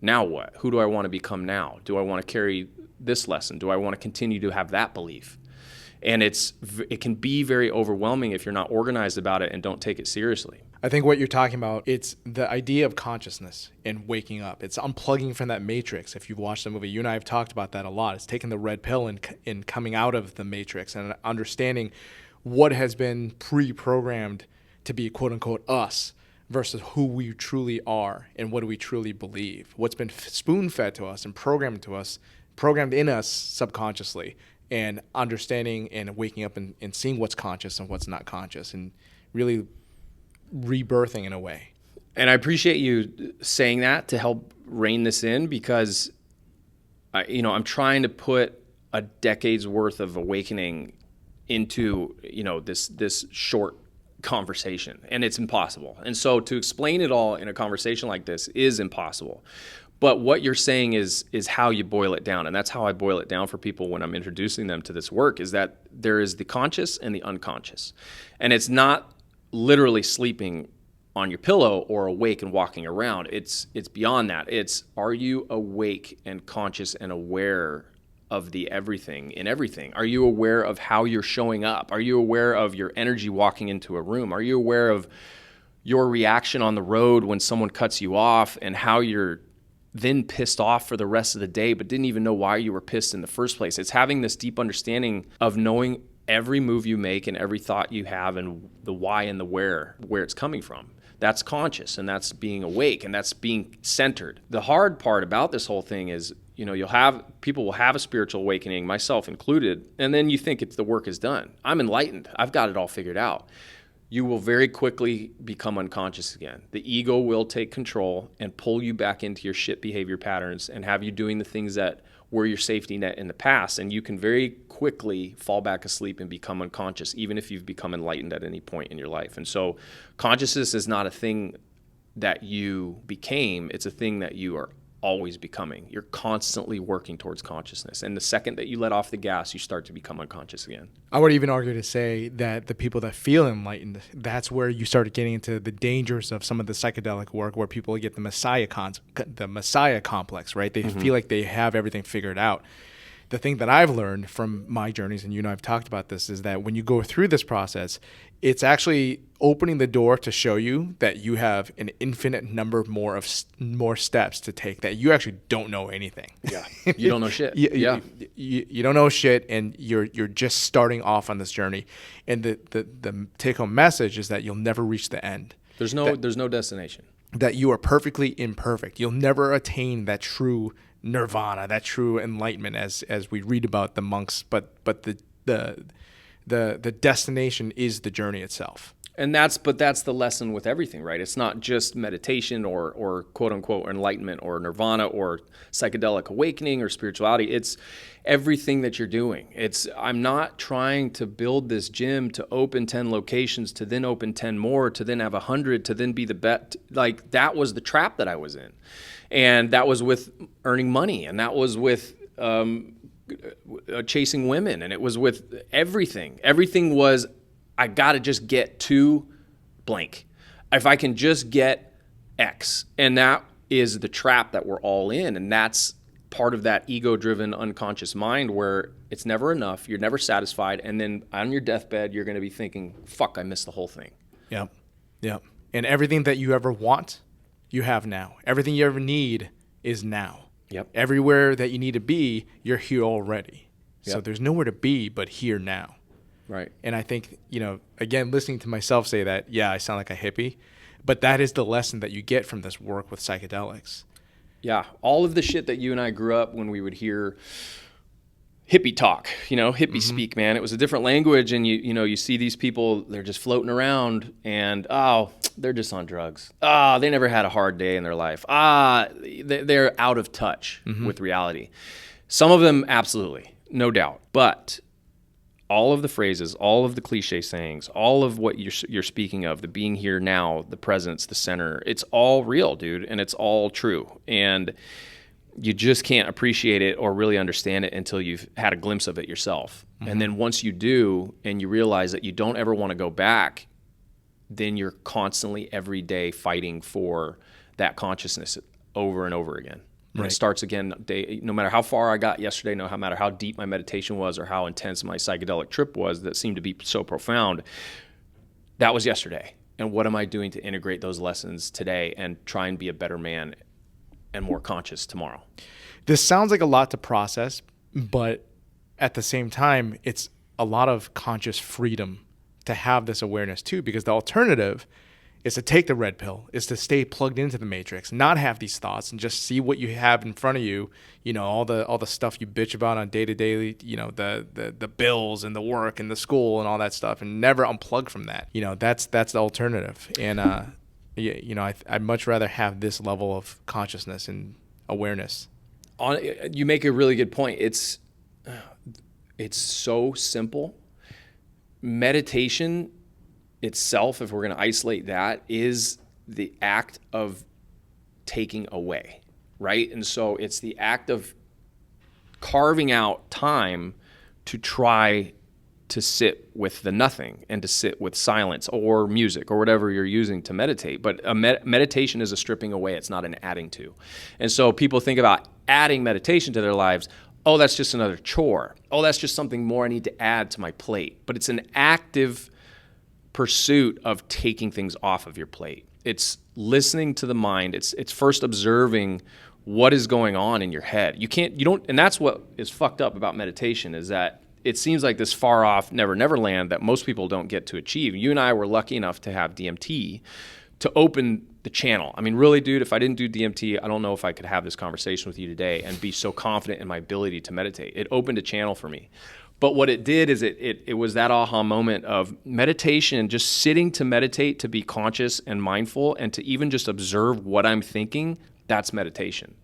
B: now what? Who do I want to become now? Do I want to carry this lesson? Do I want to continue to have that belief? And it can be very overwhelming if you're not organized about it and don't take it seriously.
A: I think what you're talking about, it's the idea of consciousness and waking up. It's unplugging from that matrix. If you've watched the movie, you and I have talked about that a lot. It's taking the red pill and coming out of the matrix and understanding what has been pre-programmed to be quote unquote us versus who we truly are and what do we truly believe. What's been spoon-fed to us and programmed in us subconsciously, and understanding and waking up and seeing what's conscious and what's not conscious, and really rebirthing in a way.
B: And I appreciate you saying that to help rein this in, because I'm trying to put a decade's worth of awakening into this short conversation, and it's impossible. And so to explain it all in a conversation like this is impossible. But what you're saying is how you boil it down, and that's how I boil it down for people when I'm introducing them to this work, is that there is the conscious and the unconscious. And it's not literally sleeping on your pillow or awake and walking around. It's beyond that. It's, are you awake and conscious and aware of the everything in everything? Are you aware of how you're showing up? Are you aware of your energy walking into a room? Are you aware of your reaction on the road when someone cuts you off, and how you're then pissed off for the rest of the day but didn't even know why you were pissed in the first place? It's having this deep understanding of knowing every move you make and every thought you have and the why and the where it's coming from. That's conscious, and that's being awake, and that's being centered. The hard part about this whole thing is, people will have a spiritual awakening, myself included, and then you think the work is done. I'm enlightened. I've got it all figured out. You will very quickly become unconscious again. The ego will take control and pull you back into your shit behavior patterns and have you doing the things that were your safety net in the past. And you can very quickly fall back asleep and become unconscious, even if you've become enlightened at any point in your life. And so consciousness is not a thing that you became. It's a thing that you are always becoming. You're constantly working towards consciousness. And the second that you let off the gas, you start to become unconscious again.
A: I would even argue to say that the people that feel enlightened, that's where you start getting into the dangers of some of the psychedelic work, where people get the messiah complex, right? They feel like they have everything figured out. The thing that I've learned from my journeys, and you and I have talked about this, is that when you go through this process, it's actually opening the door to show you that you have an infinite number more steps to take, that you actually don't know anything.
B: Yeah, you don't know shit.
A: You don't know shit, and you're just starting off on this journey. And the take-home message is that you'll never reach the end.
B: There's no destination.
A: That you are perfectly imperfect. You'll never attain that true nirvana, that true enlightenment, as we read about the monks, but the destination is the journey itself.
B: And that's the lesson with everything, right? It's not just meditation or quote unquote enlightenment or nirvana or psychedelic awakening or spirituality. It's everything that you're doing. I'm not trying to build this gym to open 10 locations, to then open 10 more, to then have 100, to then be the best. Like, that was the trap that I was in. And that was with earning money, and that was with chasing women, and it was with everything. Everything was, I got to just get to blank. If I can just get X. And that is the trap that we're all in. And that's part of that ego-driven unconscious mind where it's never enough. You're never satisfied. And then on your deathbed, you're going to be thinking, fuck, I missed the whole thing.
A: Yep. Yep. And everything that you ever want, you have now. Everything you ever need is now.
B: Yep.
A: Everywhere that you need to be, you're here already.
B: Yep.
A: So there's nowhere to be but here now.
B: Right.
A: And I think, again, listening to myself say that, yeah, I sound like a hippie, but that is the lesson that you get from this work with psychedelics.
B: Yeah. All of the shit that you and I grew up when we would hear hippie talk, hippie speak, man. It was a different language, and you see these people, they're just floating around, and they're just on drugs. They never had a hard day in their life. They're out of touch with reality. Some of them, absolutely, no doubt. But all of the phrases, all of the cliche sayings, all of what you're speaking of, the being here now, the presence, the center, it's all real, dude, and it's all true. And you just can't appreciate it or really understand it until you've had a glimpse of it yourself. And then once you do, and you realize that you don't ever want to go back, then you're constantly every day fighting for that consciousness over and over again. And it starts again, no matter how far I got yesterday, no matter how deep my meditation was or how intense my psychedelic trip was that seemed to be so profound, that was yesterday. And what am I doing to integrate those lessons today and try and be a better man and more conscious tomorrow?
A: This sounds like a lot to process, but at the same time, it's a lot of conscious freedom to have this awareness too, because the alternative is to take the red pill, is to stay plugged into the matrix, not have these thoughts and just see what you have in front of you, all the stuff you bitch about on day to day, the bills and the work and the school and all that stuff, and never unplug from that. That's the alternative. And I'd much rather have this level of consciousness and awareness.
B: You make a really good point. It's so simple. Meditation itself, if we're going to isolate that, is the act of taking away, right? And so it's the act of carving out time to try to sit with the nothing and to sit with silence or music or whatever you're using to meditate. But meditation is a stripping away. It's not an adding to. And so people think about adding meditation to their lives. Oh, that's just another chore. Oh, that's just something more I need to add to my plate. But it's an active pursuit of taking things off of your plate. It's listening to the mind. It's first observing what is going on in your head. And that's what is fucked up about meditation, is that it seems like this far off never land that most people don't get to achieve. You and I were lucky enough to have DMT to open the channel. I mean, really, dude, if I didn't do DMT, I don't know if I could have this conversation with you today and be so confident in my ability to meditate. It opened a channel for me. But what it did is it was that aha moment of meditation, just sitting to meditate, to be conscious and mindful, and to even just observe what I'm thinking. That's meditation.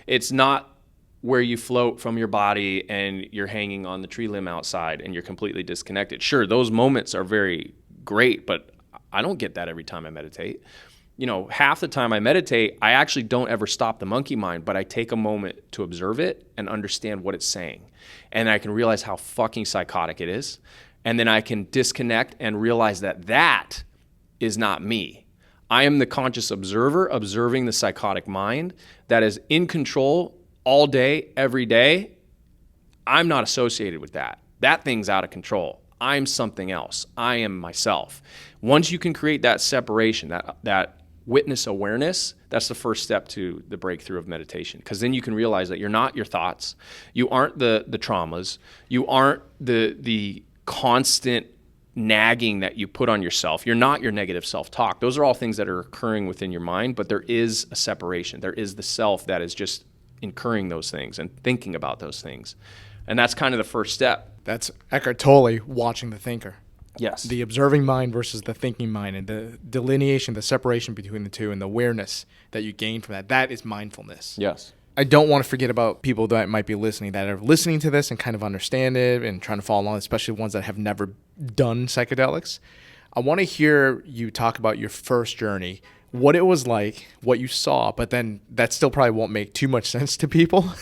B: It's not where you float from your body and you're hanging on the tree limb outside and you're completely disconnected. Sure, those moments are very great, but I don't get that every time I meditate. Half the time I meditate, I actually don't ever stop the monkey mind, but I take a moment to observe it and understand what it's saying. And I can realize how fucking psychotic it is. And then I can disconnect and realize that is not me. I am the conscious observer observing the psychotic mind that is in control all day, every day. I'm not associated with that. That thing's out of control. I'm something else. I am myself. Once you can create that separation, that witness awareness, that's the first step to the breakthrough of meditation. Because then you can realize that you're not your thoughts. You aren't the traumas. You aren't the constant nagging that you put on yourself. You're not your negative self-talk. Those are all things that are occurring within your mind, but there is a separation. There is the self that is just incurring those things and thinking about those things. And that's kind of the first step.
A: That's Eckhart Tolle watching the thinker.
B: Yes.
A: The observing mind versus the thinking mind, and the delineation, the separation between the two, and the awareness that you gain from that. That is mindfulness.
B: Yes.
A: I don't want to forget about people that might be listening, that are listening to this and kind of understand it and trying to follow along, especially ones that have never done psychedelics. I want to hear you talk about your first journey what it was like, what you saw, but then that still probably won't make too much sense to people.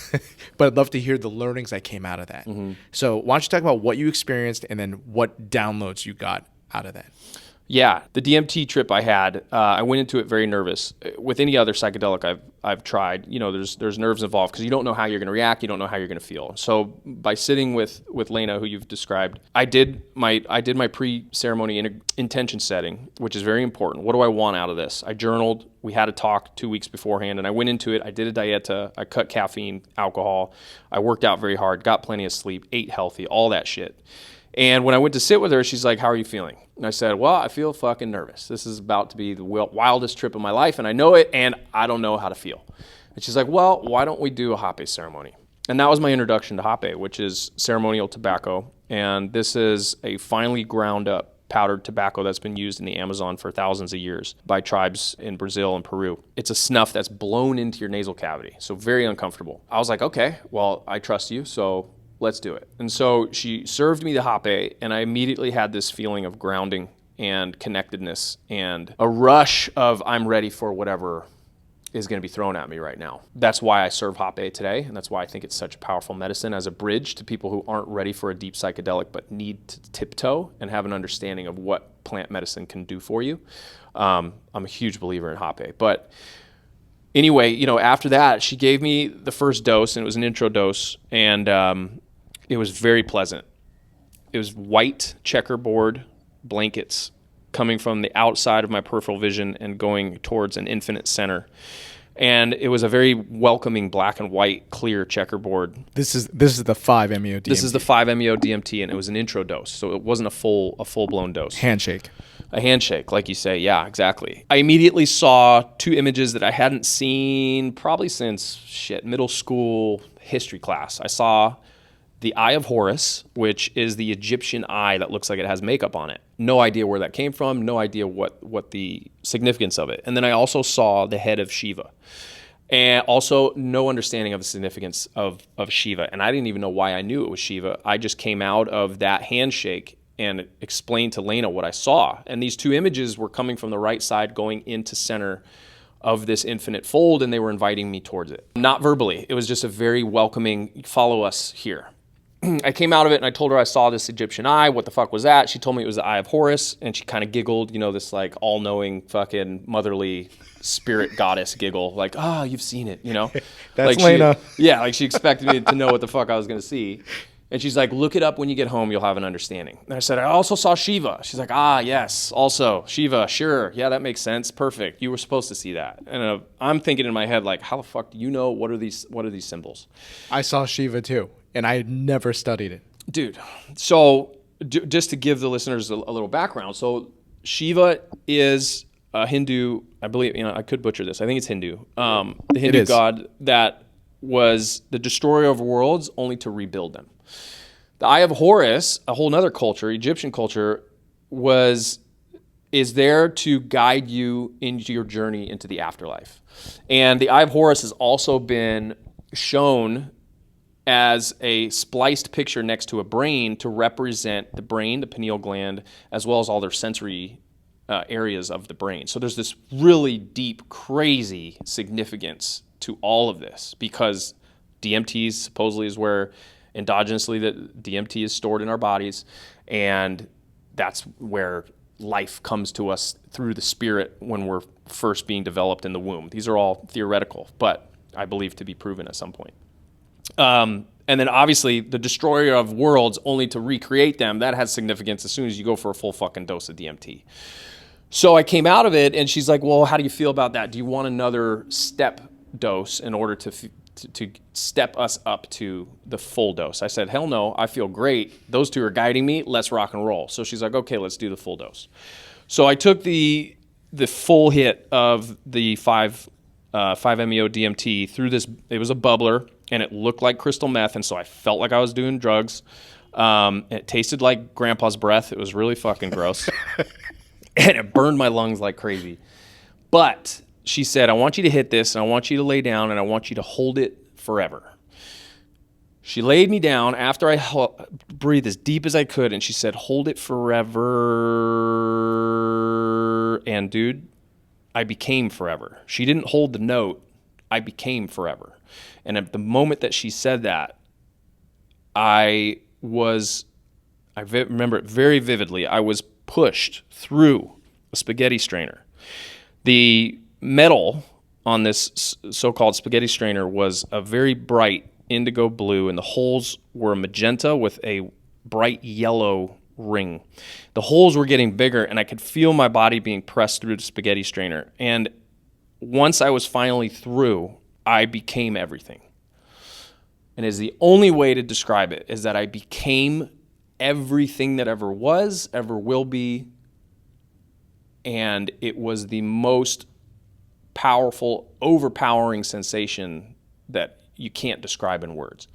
A: But I'd love to hear the learnings that came out of that. So why don't you talk about what you experienced and then what downloads you got out of that?
B: Yeah, the DMT trip I had, I went into it very nervous. With any other psychedelic I've tried, there's nerves involved because you don't know how you're going to react, you don't know how you're going to feel. So by sitting with Lena, who you've described, I did my pre-ceremony intention setting, which is very important. What do I want out of this? I journaled. We had a talk 2 weeks beforehand, and I went into it. I did a dieta. I cut caffeine, alcohol. I worked out very hard, got plenty of sleep, ate healthy, all that shit. And when I went to sit with her, she's like, how are you feeling? And I said, well, I feel fucking nervous. This is about to be the wildest trip of my life, and I know it, and I don't know how to feel. And she's like, well, why don't we do a hape ceremony? And that was my introduction to hape, which is ceremonial tobacco. And this is a finely ground up powdered tobacco that's been used in the Amazon for thousands of years by tribes in Brazil and Peru. It's a snuff that's blown into your nasal cavity, so very uncomfortable. I was like, okay, well, I trust you, so let's do it. And so she served me the hape, and I immediately had this feeling of grounding and connectedness and a rush of I'm ready for whatever is going to be thrown at me right now. That's why I serve hape today, and that's why I think it's such a powerful medicine as a bridge to people who aren't ready for a deep psychedelic but need to tiptoe and have an understanding of what plant medicine can do for you. I'm a huge believer in hape. But anyway, after that, she gave me the first dose, and it was an intro dose, and it was very pleasant. It was white checkerboard blankets coming from the outside of my peripheral vision and going towards an infinite center. And it was a very welcoming black and white clear checkerboard.
A: This is the 5-MeO DMT.
B: This is the 5-MeO DMT, and it was an intro dose, so it wasn't a full-blown dose.
A: Handshake.
B: A handshake, like you say. Yeah, exactly. I immediately saw 2 images that I hadn't seen probably since middle school history class. I saw the Eye of Horus, which is the Egyptian eye that looks like it has makeup on it. No idea where that came from, no idea what the significance of it. And then I also saw the head of Shiva. And also no understanding of the significance of Shiva. And I didn't even know why I knew it was Shiva. I just came out of that handshake and explained to Lena what I saw. And these 2 images were coming from the right side going into center of this infinite fold, and they were inviting me towards it. Not verbally. It was just a very welcoming, follow us here. I came out of it and I told her I saw this Egyptian eye. What the fuck was that? She told me it was the Eye of Horus, and she kind of giggled, this like all-knowing fucking motherly spirit goddess giggle, like, you've seen it,
A: That's
B: like
A: Lena.
B: She expected me to know what the fuck I was going to see. And she's like, look it up when you get home, you'll have an understanding. And I said, I also saw Shiva. She's like, yes, also Shiva, sure. Yeah, that makes sense. Perfect. You were supposed to see that. And I'm thinking in my head, like, how the fuck do you know what are these symbols?
A: I saw Shiva too, and I had never studied it.
B: Dude, so just to give the listeners a little background. So Shiva is a Hindu, I believe, I could butcher this. I think it's Hindu. The Hindu god that was the destroyer of worlds only to rebuild them. The Eye of Horus, a whole other culture, Egyptian culture, is there to guide you into your journey into the afterlife. And the Eye of Horus has also been shown as a spliced picture next to a brain to represent the brain, the pineal gland, as well as all their sensory areas of the brain. So there's this really deep, crazy significance to all of this, because DMT supposedly is where endogenously that DMT is stored in our bodies, and that's where life comes to us through the spirit when we're first being developed in the womb. These are all theoretical, but I believe to be proven at some point. And then obviously the destroyer of worlds only to recreate them, that has significance as soon as you go for a full fucking dose of DMT. So I came out of it, and she's like, well, how do you feel about that? Do you want another step dose in order to step us up to the full dose? I said, hell no, I feel great. Those 2 are guiding me. Let's rock and roll. So she's like, okay, let's do the full dose. So I took the full hit of the 5-MeO DMT through this. It was a bubbler, and it looked like crystal meth, and so I felt like I was doing drugs. It tasted like grandpa's breath. It was really fucking gross. And it burned my lungs like crazy. But she said, I want you to hit this, and I want you to lay down, and I want you to hold it forever. She laid me down after I breathed as deep as I could, and she said, hold it forever. And dude, I became forever. She didn't hold the note. I became forever. And at the moment that she said that, I remember it very vividly. I was pushed through a spaghetti strainer. The metal on this so-called spaghetti strainer was a very bright indigo blue, and the holes were magenta with a bright yellow ring. The holes were getting bigger, and I could feel my body being pressed through the spaghetti strainer. And once I was finally through, I became everything. And is the only way to describe it is that I became everything that ever was, ever will be. And it was the most powerful, overpowering sensation that you can't describe in words.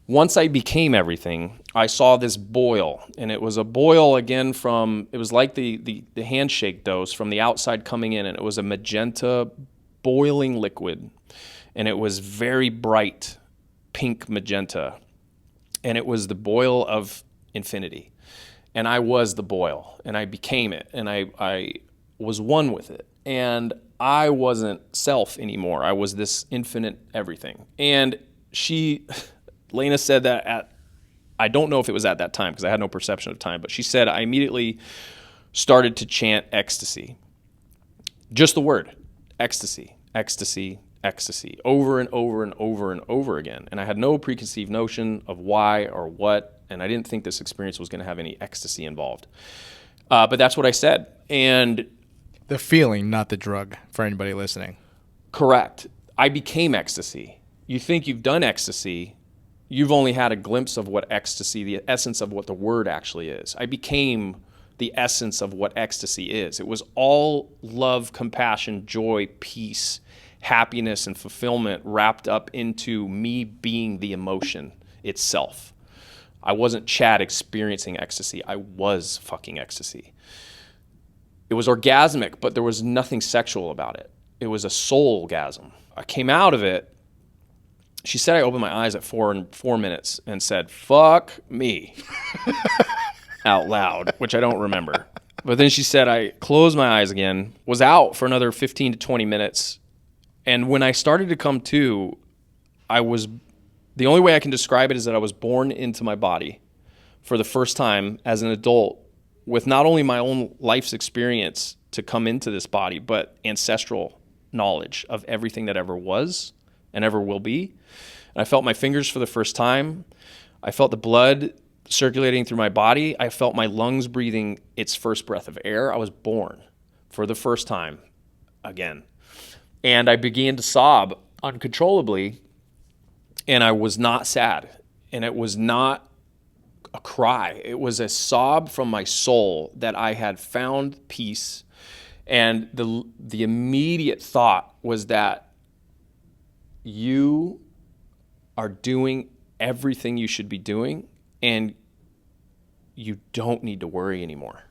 B: Once I became everything, I saw this boil, and it was a boil again it was like the handshake dose from the outside coming in, and it was a magenta boiling liquid, and it was very bright pink magenta, and it was the boil of infinity. And I was the boil, and I became it, and I was one with it. And I wasn't self anymore. I was this infinite everything. And Lena said that I don't know if it was at that time because I had no perception of time, but she said I immediately started to chant ecstasy. Just the word, ecstasy, ecstasy, ecstasy, over and over and over and over again. And I had no preconceived notion of why or what, and I didn't think this experience was going to have any ecstasy involved. But that's what I said. And
A: the feeling, not the drug, for anybody listening.
B: Correct. I became ecstasy. You think you've done ecstasy, you've only had a glimpse of what ecstasy, the essence of what the word actually is. I became the essence of what ecstasy is. It was all love, compassion, joy, peace, happiness, and fulfillment wrapped up into me being the emotion itself. I wasn't Chad experiencing ecstasy. I was fucking ecstasy. It was orgasmic, but there was nothing sexual about it. It was a soul-gasm. I came out of it. She said I opened my eyes at 4 minutes and said, "Fuck me," out loud, which I don't remember. But then she said I closed my eyes again, was out for another 15 to 20 minutes. And when I started to come to, the only way I can describe it is that I was born into my body for the first time as an adult, with not only my own life's experience to come into this body, but ancestral knowledge of everything that ever was and ever will be. And I felt my fingers for the first time. I felt the blood circulating through my body. I felt my lungs breathing its first breath of air. I was born for the first time again. And I began to sob uncontrollably, and I was not sad, and it was not a cry. It was a sob from my soul that I had found peace. And the immediate thought was that you are doing everything you should be doing, and you don't need to worry anymore.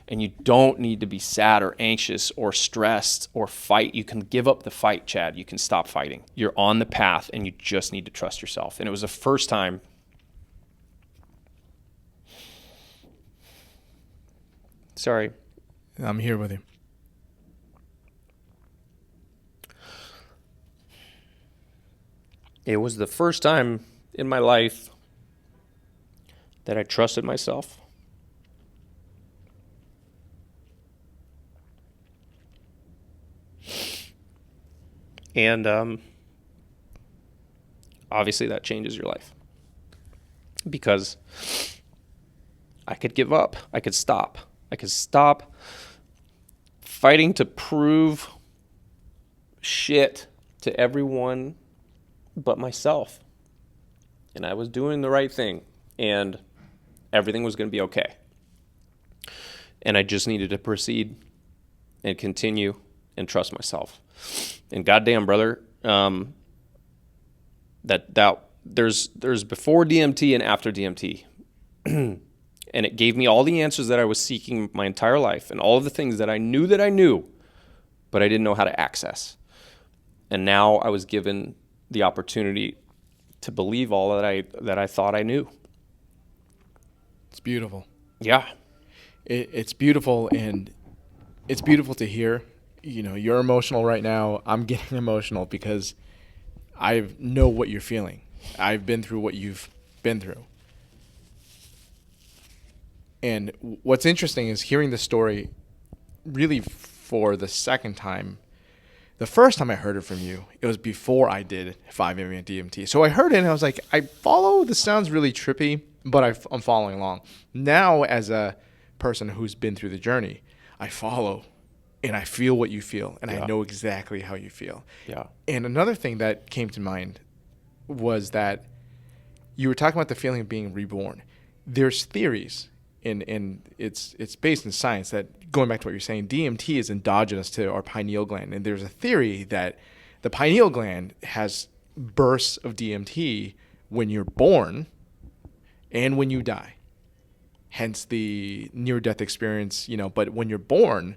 B: And you don't need to be sad or anxious or stressed or fight. You can give up the fight, Chad. You can stop fighting. You're on the path, and you just need to trust yourself. And it was the first time Sorry.
A: I'm here with you.
B: It was the first time in my life that I trusted myself. And obviously that changes your life. Because I could give up. I could stop. I could stop fighting to prove shit to everyone but myself. And I was doing the right thing, and everything was going to be okay. And I just needed to proceed and continue and trust myself. And goddamn, brother, that there's before DMT and after DMT. And it gave me all the answers that I was seeking my entire life, and all of the things that I knew, but I didn't know how to access. And now I was given the opportunity to believe all that I thought I knew.
A: It's beautiful.
B: Yeah.
A: It's beautiful, and it's beautiful to hear. you're emotional right now. I'm getting emotional because I know what you're feeling. I've been through what you've been through. And what's interesting is hearing the story really for the second time. The first time I heard it from you, it was before I did 5-MeO DMT. So I heard it and I was like, I follow. This sounds really trippy, but I'm following along. Now, as a person who's been through the journey, I follow and I feel what you feel and I know exactly how you feel.
B: Yeah.
A: And another thing that came to mind was that you were talking about the feeling of being reborn. There's theories, and it's based in science, that going back to what you're saying, DMT is endogenous to our pineal gland. And there's a theory that the pineal gland has bursts of DMT when you're born and when you die. Hence the near-death experience, but when you're born,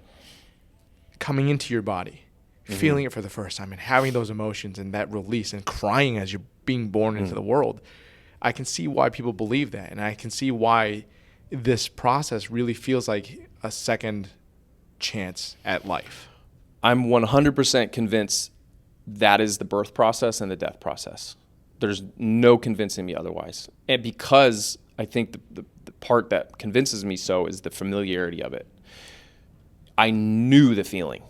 A: coming into your body, feeling it for the first time and having those emotions and that release and crying as you're being born into the world, I can see why people believe that. And I can see why this process really feels like a second chance at life.
B: I'm 100% convinced that is the birth process and the death process. There's no convincing me otherwise. And because I think the part that convinces me so is the familiarity of it. I knew the feeling.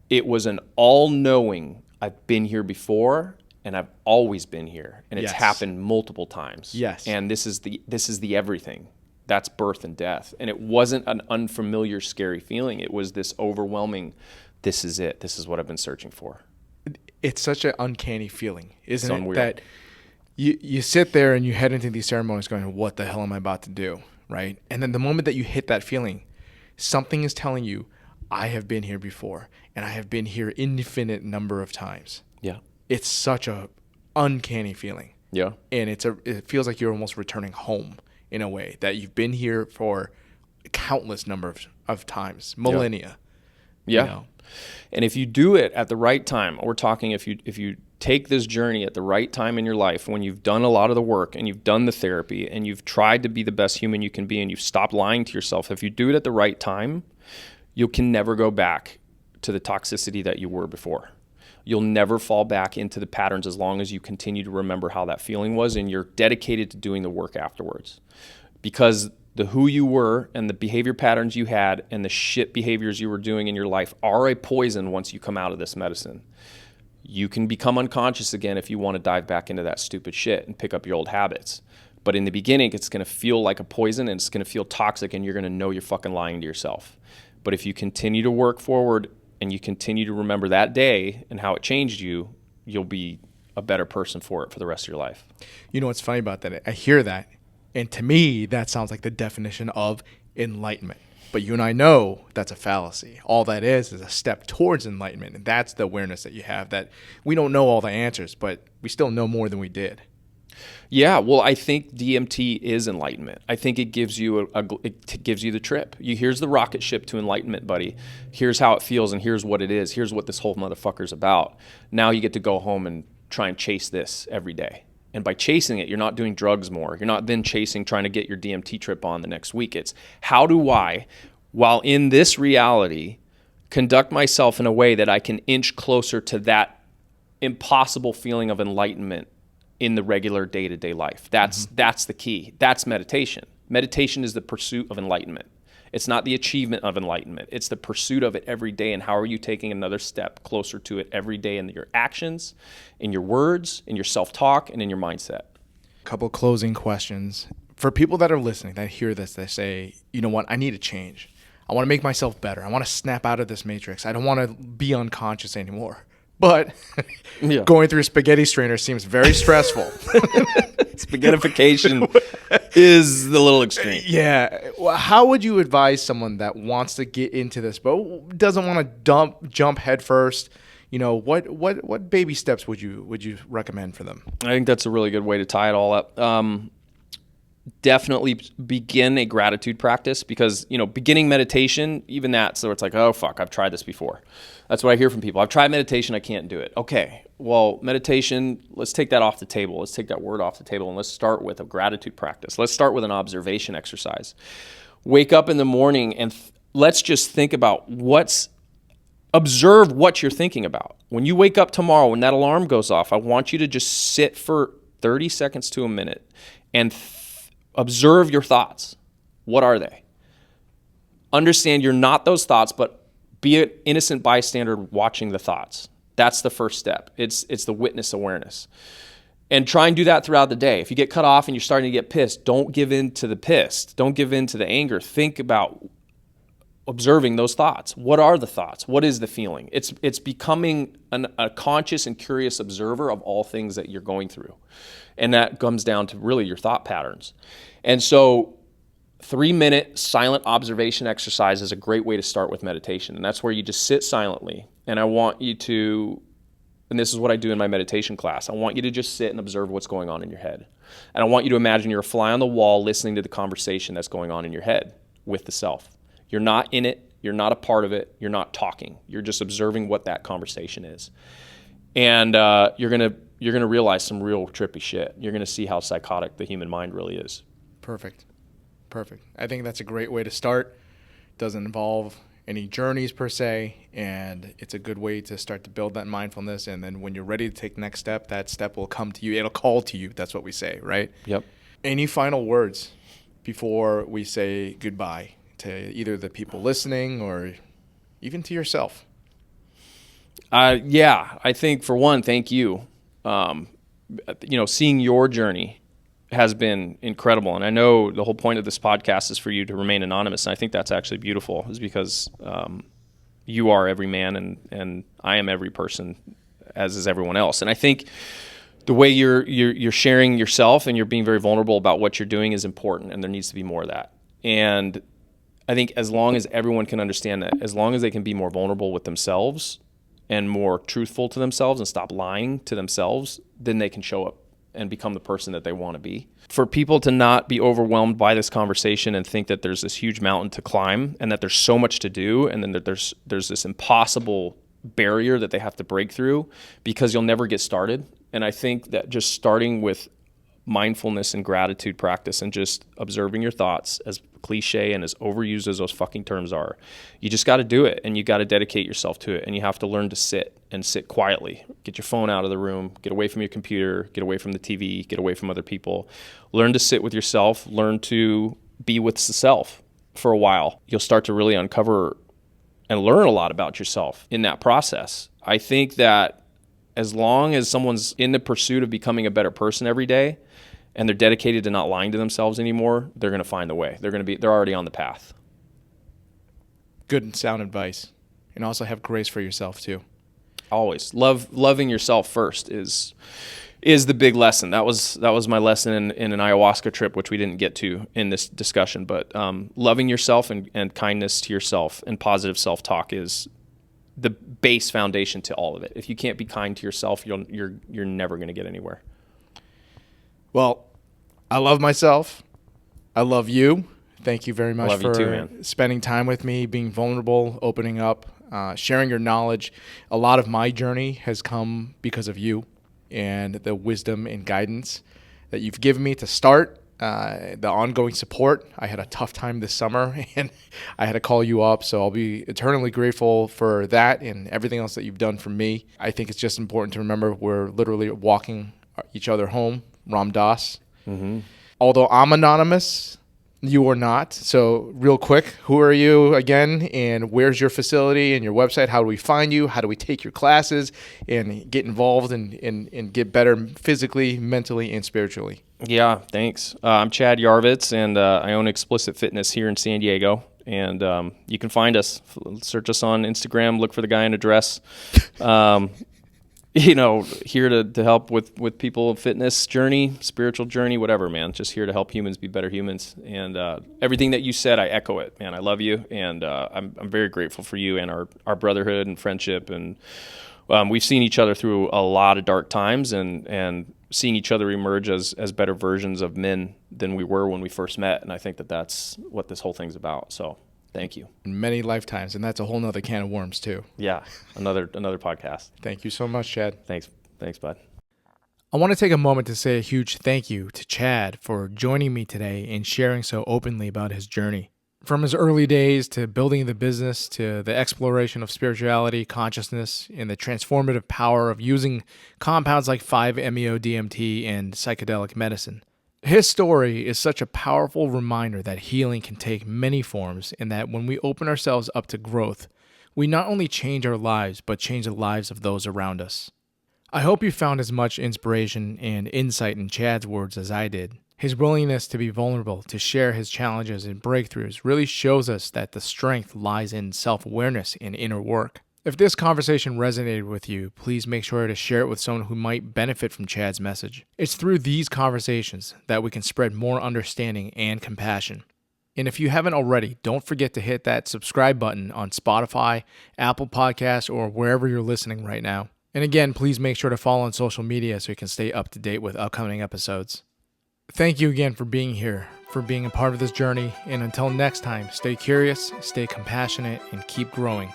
B: It was an all-knowing, I've been here before and I've always been here. And it's happened multiple times.
A: Yes.
B: And this is the everything. That's birth and death. And it wasn't an unfamiliar, scary feeling. It was this overwhelming, this is it. This is what I've been searching for.
A: It's such an uncanny feeling, isn't it?
B: Weird.
A: That you sit there and you head into these ceremonies going, what the hell am I about to do? Right? And then the moment that you hit that feeling, something is telling you, I have been here before and I have been here infinite number of times.
B: Yeah.
A: It's such a uncanny feeling.
B: Yeah.
A: And it feels like you're almost returning home in a way, that you've been here for countless number of times, millennia.
B: Yeah. And if you do it at the right time, we're talking if you take this journey at the right time in your life, when you've done a lot of the work and you've done the therapy and you've tried to be the best human you can be and you've stopped lying to yourself, if you do it at the right time, you can never go back to the toxicity that you were before. You'll never fall back into the patterns as long as you continue to remember how that feeling was and you're dedicated to doing the work afterwards. Because the who you were and the behavior patterns you had and the shit behaviors you were doing in your life are a poison once you come out of this medicine. You can become unconscious again if you want to dive back into that stupid shit and pick up your old habits. But in the beginning, it's going to feel like a poison and it's going to feel toxic and you're going to know you're fucking lying to yourself. But if you continue to work forward and you continue to remember that day and how it changed you, you'll be a better person for it for the rest of your life.
A: You know what's funny about that? I hear that, and to me, that sounds like the definition of enlightenment. But you and I know that's a fallacy. All that is a step towards enlightenment, and that's the awareness that you have, that we don't know all the answers, but we still know more than we did.
B: Yeah, well, I think DMT is enlightenment. I think it gives you it gives you the trip. Here's the rocket ship to enlightenment, buddy. Here's how it feels, and here's what it is. Here's what this whole motherfucker's about. Now you get to go home and try and chase this every day. And by chasing it, you're not doing drugs more. You're not then trying to get your DMT trip on the next week. It's how do I, while in this reality, conduct myself in a way that I can inch closer to that impossible feeling of enlightenment in the regular day-to-day life. That's the key. That's meditation. Meditation is the pursuit of enlightenment. It's not the achievement of enlightenment. It's the pursuit of it every day, and how are you taking another step closer to it every day in your actions, in your words, in your self-talk, and in your mindset.
A: Couple closing questions. For people that are listening, that hear this, they say, you know what, I need to change. I want to make myself better. I want to snap out of this matrix. I don't want to be unconscious anymore. But going through a spaghetti strainer seems very stressful.
B: Spaghettification is the little extreme.
A: Yeah. Well, how would you advise someone that wants to get into this but doesn't want to jump head first? You know, what baby steps would you recommend for them?
B: I think that's a really good way to tie it all up. Definitely begin a gratitude practice, because, beginning meditation, even that, so it's like, oh, fuck, I've tried this before. That's what I hear from people. I've tried meditation, I can't do it. Okay, well, meditation, let's take that off the table. Let's take that word off the table, and let's start with a gratitude practice. Let's start with an observation exercise. Wake up in the morning and let's just think about what's observe what you're thinking about. When you wake up tomorrow, when that alarm goes off, I want you to just sit for 30 seconds to a minute and observe your thoughts. What are they? Understand you're not those thoughts, but be an innocent bystander watching the thoughts. That's the first step. It's the witness awareness. And try and do that throughout the day. If you get cut off and you're starting to get pissed, don't give in to the pissed. Don't give in to the anger. Think about observing those thoughts. What are the thoughts? What is the feeling? It's becoming a conscious and curious observer of all things that you're going through. And that comes down to really your thought patterns. And so 3-minute silent observation exercise is a great way to start with meditation. And that's where you just sit silently. And I want you to, and this is what I do in my meditation class, I want you to just sit and observe what's going on in your head. And I want you to imagine you're a fly on the wall listening to the conversation that's going on in your head with the self. You're not in it. You're not a part of it. You're not talking. You're just observing what that conversation is. And you're gonna realize some real trippy shit. You're gonna see how psychotic the human mind really is.
A: Perfect. I think that's a great way to start. Doesn't involve any journeys per se, and it's a good way to start to build that mindfulness. And then when you're ready to take the next step, that step will come to you. It'll call to you. That's what we say, right?
B: Yep.
A: Any final words before we say goodbye to either the people listening or even to yourself?
B: Yeah, I think for one, thank you. Seeing your journey has been incredible. And I know the whole point of this podcast is for you to remain anonymous. And I think that's actually beautiful, is because you are every man and I am every person, as is everyone else. And I think the way you're sharing yourself and you're being very vulnerable about what you're doing is important, and there needs to be more of that. And I think as long as everyone can understand that, as long as they can be more vulnerable with themselves and more truthful to themselves and stop lying to themselves, then they can show up and become the person that they want to be. For people to not be overwhelmed by this conversation and think that there's this huge mountain to climb and that there's so much to do, and then that there's this impossible barrier that they have to break through, because you'll never get started. And I think that just starting with mindfulness and gratitude practice and just observing your thoughts, as cliche and as overused as those fucking terms are, you just got to do it, and you got to dedicate yourself to it, and you have to learn to sit quietly. Get your phone out of the room, get away from your computer, get away from the TV, get away from other people. Learn to sit with yourself, learn to be with the self for a while. You'll start to really uncover and learn a lot about yourself in that process. I think that as long as someone's in the pursuit of becoming a better person every day, and they're dedicated to not lying to themselves anymore, they're going to find the way. They're already on the path.
A: Good and sound advice. And also have grace for yourself too.
B: Always. Loving yourself first is the big lesson. That was my lesson in an ayahuasca trip, which we didn't get to in this discussion. But loving yourself and kindness to yourself and positive self-talk is the base foundation to all of it. If you can't be kind to yourself, you're never going to get anywhere.
A: Well, I love myself. I love you. Thank you very much
B: love
A: for
B: you too, man.
A: Spending time with me, being vulnerable, opening up, sharing your knowledge. A lot of my journey has come because of you and the wisdom and guidance that you've given me to start, the ongoing support. I had a tough time this summer, and I had to call you up, so I'll be eternally grateful for that and everything else that you've done for me. I think it's just important to remember we're literally walking each other home. Ram Dass. Mm-hmm. Although I'm anonymous, you are not. So real quick, who are you again, and where's your facility and your website? How do we find you? How do we take your classes and get involved and get better physically, mentally, and spiritually?
B: Yeah, thanks. I'm Chad Yarvitz, and I own Xplicit Fitness here in San Diego. And you can find us. Search us on Instagram. Look for the guy in a dress. Here to help with people, fitness journey, spiritual journey, whatever, man. Just here to help humans be better humans. And everything that you said, I echo it, man. I love you, and I'm very grateful for you and our brotherhood and friendship. And we've seen each other through a lot of dark times, and seeing each other emerge as better versions of men than we were when we first met. And I think that's what this whole thing's about. So thank you.
A: Many lifetimes, and that's a whole nother can of worms too.
B: Yeah, another podcast.
A: Thank you so much, Chad.
B: Thanks, bud.
A: I want to take a moment to say a huge thank you to Chad for joining me today and sharing so openly about his journey. From his early days to building the business to the exploration of spirituality, consciousness, and the transformative power of using compounds like 5-MeO DMT and psychedelic medicine. His story is such a powerful reminder that healing can take many forms and that when we open ourselves up to growth, we not only change our lives, but change the lives of those around us. I hope you found as much inspiration and insight in Chad's words as I did. His willingness to be vulnerable, to share his challenges and breakthroughs really shows us that the strength lies in self-awareness and inner work. If this conversation resonated with you, please make sure to share it with someone who might benefit from Chad's message. It's through these conversations that we can spread more understanding and compassion. And if you haven't already, don't forget to hit that subscribe button on Spotify, Apple Podcasts, or wherever you're listening right now. And again, please make sure to follow on social media so you can stay up to date with upcoming episodes. Thank you again for being here, for being a part of this journey, and until next time, stay curious, stay compassionate, and keep growing.